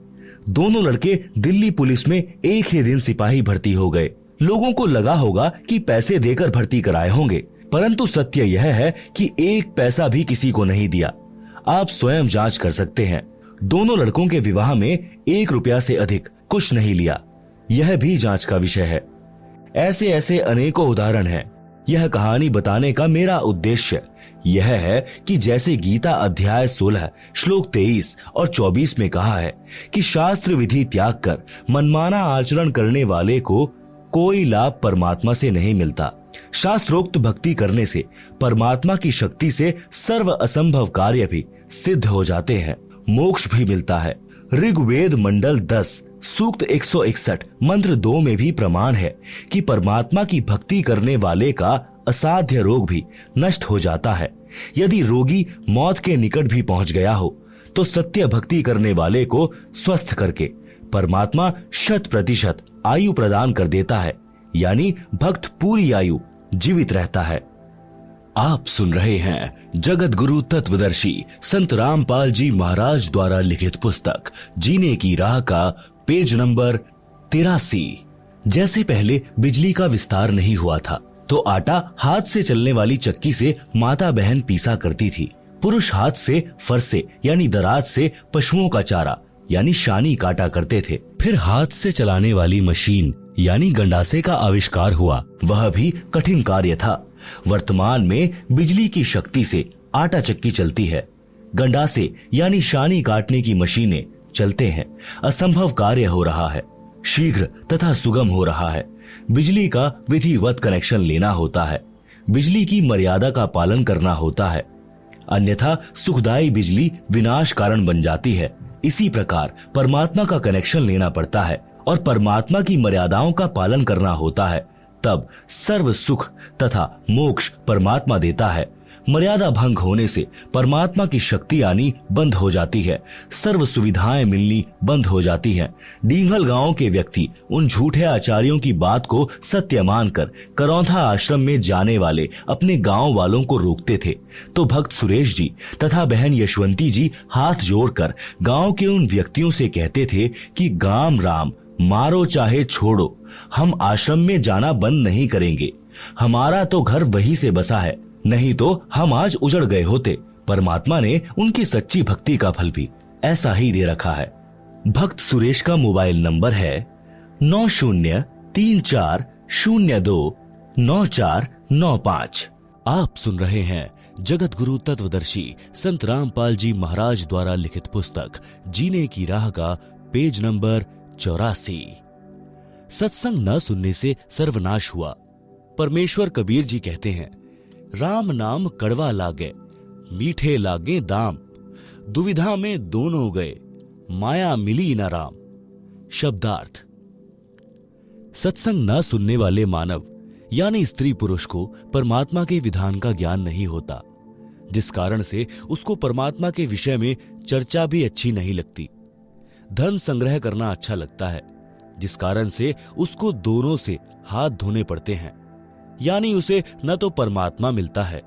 दोनों लड़के दिल्ली पुलिस में एक ही दिन सिपाही भर्ती हो गए। लोगों को लगा होगा कि पैसे देकर भर्ती कराए होंगे, परंतु सत्य यह है कि एक पैसा भी किसी को नहीं दिया। आप स्वयं जांच कर सकते हैं। दोनों लड़कों के विवाह में 1 रुपया से अधिक कुछ नहीं लिया। यह भी जांच का विषय है। ऐसे ऐसे अनेकों उदाहरण हैं। यह कहानी बताने का मेरा उद्देश्य यह है कि जैसे गीता अध्याय 16 श्लोक 23 और 24 में कहा है कि शास्त्र विधि त्याग कर मनमाना आचरण करने वाले को कोई लाभ परमात्मा से नहीं मिलता। शास्त्रोक्त भक्ति करने से परमात्मा की शक्ति से सर्व असंभव कार्य भी सिद्ध हो जाते हैं, मोक्ष भी मिलता है। ऋग्वेद मंडल 10 सूक्त 161 मंत्र 2 में भी प्रमाण है कि परमात्मा की भक्ति करने वाले का असाध्य रोग भी नष्ट हो जाता है। यदि रोगी मौत के निकट भी पहुंच गया हो तो सत्य भक्ति करने वाले को स्वस्थ करके परमात्मा 100% आयु प्रदान कर देता है, यानी भक्त पूरी आयु जीवित रहता है। आप सुन रहे हैं जगत गुरु तत्वदर्शी संत रामपाल जी महाराज द्वारा लिखित पुस्तक जीने की राह का पेज नंबर 83। जैसे पहले बिजली का विस्तार नहीं हुआ था तो आटा हाथ से चलने वाली चक्की से माता बहन पीसा करती थी। पुरुष हाथ से फरसे यानी दराज से पशुओं का चारा यानी शानी काटा करते थे। फिर हाथ से चलाने वाली मशीन यानी गंडासे का आविष्कार हुआ। वह भी कठिन कार्य था। वर्तमान में बिजली की शक्ति से आटा चक्की चलती है। गंडासे यानी शानी काटने की मशीनें चलते हैं। असंभव कार्य हो रहा है, शीघ्र तथा सुगम हो रहा है। बिजली का विधिवत कनेक्शन लेना होता है। बिजली की मर्यादा का पालन करना होता है, अन्यथा सुखदायी बिजली विनाश कारण बन जाती है। इसी प्रकार परमात्मा का कनेक्शन लेना पड़ता है और परमात्मा की मर्यादाओं का पालन करना होता है। तब सर्व सुख तथा मोक्ष परमात्मा देता है। मर्यादा भंग होने से परमात्मा की शक्ति आनी बंद हो जाती है, सर्व सुविधाएं मिलनी बंद हो जाती हैं। डींघल गांव के व्यक्ति उन झूठे आचार्यों की बात को सत्य मानकर करौंधा आश्रम में जाने वाले अपने गांव वालों को रोकते थे, तो भक्त सुरेश जी तथा बहन यशवंती जी हाथ जोड़कर गांव के उन व्यक्तियों से कहते थे कि गाम राम, मारो चाहे छोड़ो, हम आश्रम में जाना बंद नहीं करेंगे। हमारा तो घर वहीं से बसा है, नहीं तो हम आज उजड़ गए होते। परमात्मा ने उनकी सच्ची भक्ति का फल भी ऐसा ही दे रखा है। भक्त सुरेश का मोबाइल नंबर है 9034029495। आप सुन रहे हैं जगत गुरु तत्वदर्शी संत रामपाल जी महाराज द्वारा लिखित पुस्तक जीने की राह का पेज नंबर 84। सत्संग न सुनने से सर्वनाश हुआ। परमेश्वर कबीर जी कहते हैं, राम नाम कड़वा लागे, मीठे लागे दाम, दुविधा में दोनों गए, माया मिली न राम। शब्दार्थ। सत्संग न सुनने वाले मानव यानी स्त्री पुरुष को परमात्मा के विधान का ज्ञान नहीं होता, जिस कारण से उसको परमात्मा के विषय में चर्चा भी अच्छी नहीं लगती। धन संग्रह करना अच्छा लगता है, जिस कारण से उसको दोनों से हाथ धोने पड़ते हैं, यानी उसे न तो परमात्मा मिलता है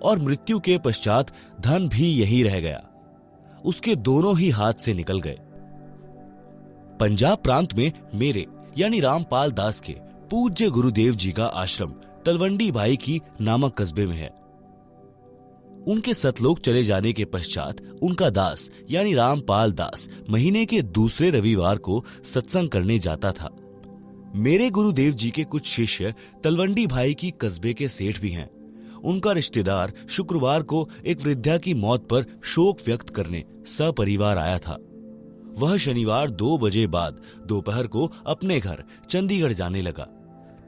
और मृत्यु के पश्चात धन भी यही रह गया, उसके दोनों ही हाथ से निकल गए। पंजाब प्रांत में मेरे यानी रामपाल दास के पूज्य गुरुदेव जी का आश्रम तलवंडी बाई की नामक कस्बे में है। उनके सतलोक चले जाने के पश्चात उनका दास यानी रामपाल दास महीने के दूसरे रविवार को सत्संग करने जाता था। मेरे गुरुदेव जी के कुछ शिष्य तलवंडी भाई की कस्बे के सेठ भी हैं। उनका रिश्तेदार शुक्रवार को एक वृद्धा की मौत पर शोक व्यक्त करने सपरिवार आया था। वह शनिवार 2 बजे बाद दोपहर को अपने घर चंडीगढ़ जाने लगा,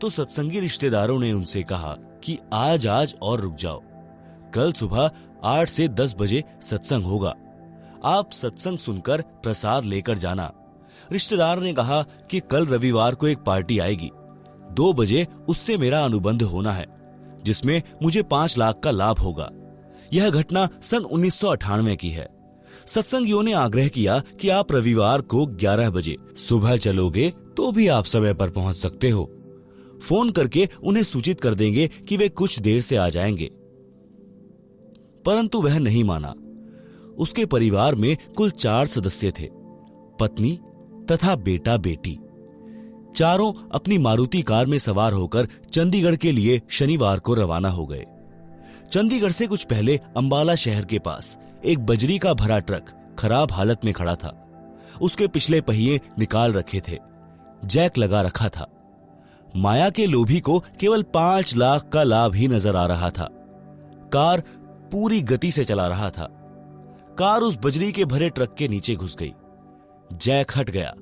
तो सत्संगी रिश्तेदारों ने उनसे कहा कि आज और रुक जाओ, कल सुबह 8 से 10 बजे सत्संग होगा, आप सत्संग सुनकर प्रसाद लेकर जाना। रिश्तेदार ने कहा कि कल रविवार को एक पार्टी आएगी, 2 बजे उससे मेरा अनुबंध होना है, जिसमें मुझे 5 लाख का लाभ होगा। यह घटना सन 1998 की है। सत्संगियों ने आग्रह किया कि आप रविवार को 11 बजे सुबह चलोगे तो भी आप समय पर पहुंच सकते हो। फोन करके उन्हें सूचित कर देंगे कि वे कुछ देर से आ जाएंगे। परंतु वह नहीं माना। उसके परिवार में कुल 4 सदस्य थे, पत्नी तथा बेटा बेटी। चारों अपनी मारुति कार में सवार होकर चंडीगढ़ के लिए शनिवार को रवाना हो गए। चंडीगढ़ से कुछ पहले अंबाला शहर के पास एक बजरी का भरा ट्रक खराब हालत में खड़ा था। उसके पिछले पहिए निकाल रखे थे, जैक लगा रखा था। माया के लोभी को केवल 5 लाख का लाभ ही नजर आ रहा था। कार पूरी गति से चला रहा था। कार उस बजरी के भरे ट्रक के नीचे घुस गई। जैक हट गया,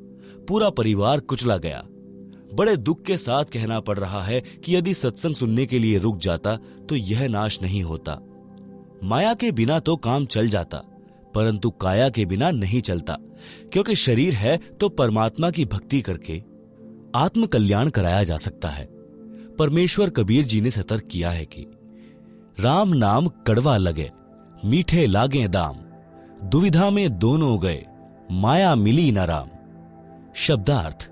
पूरा परिवार कुचला गया। बड़े दुख के साथ कहना पड़ रहा है कि यदि सत्संग सुनने के लिए रुक जाता तो यह नाश नहीं होता। माया के बिना तो काम चल जाता, परंतु काया के बिना नहीं चलता, क्योंकि शरीर है तो परमात्मा की भक्ति करके आत्म कल्याण कराया जा सकता है। परमेश्वर कबीर जी ने सतर्क किया है कि राम नाम कड़वा लगे, मीठे लागे दाम, दुविधा में दोनों गए, माया मिली न राम। शब्दार्थ।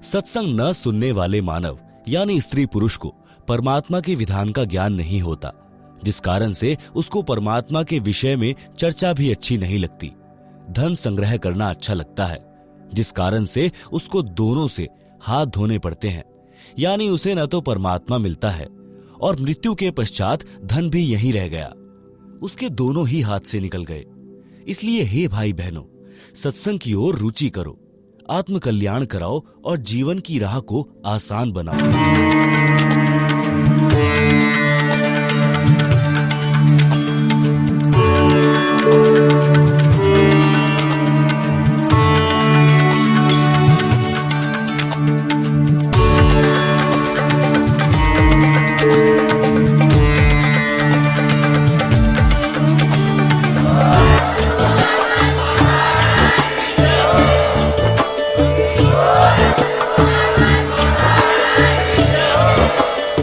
सत्संग न सुनने वाले मानव यानी स्त्री पुरुष को परमात्मा के विधान का ज्ञान नहीं होता, जिस कारण से उसको परमात्मा के विषय में चर्चा भी अच्छी नहीं लगती। धन संग्रह करना अच्छा लगता है, जिस कारण से उसको दोनों से हाथ धोने पड़ते हैं, यानी उसे न तो परमात्मा मिलता है और मृत्यु के पश्चात धन भी यहीं रह गया, उसके दोनों ही हाथ से निकल गए। इसलिए हे भाई बहनों, सत्संग की ओर रुचि करो, आत्म कल्याण कराओ और जीवन की राह को आसान बनाओ।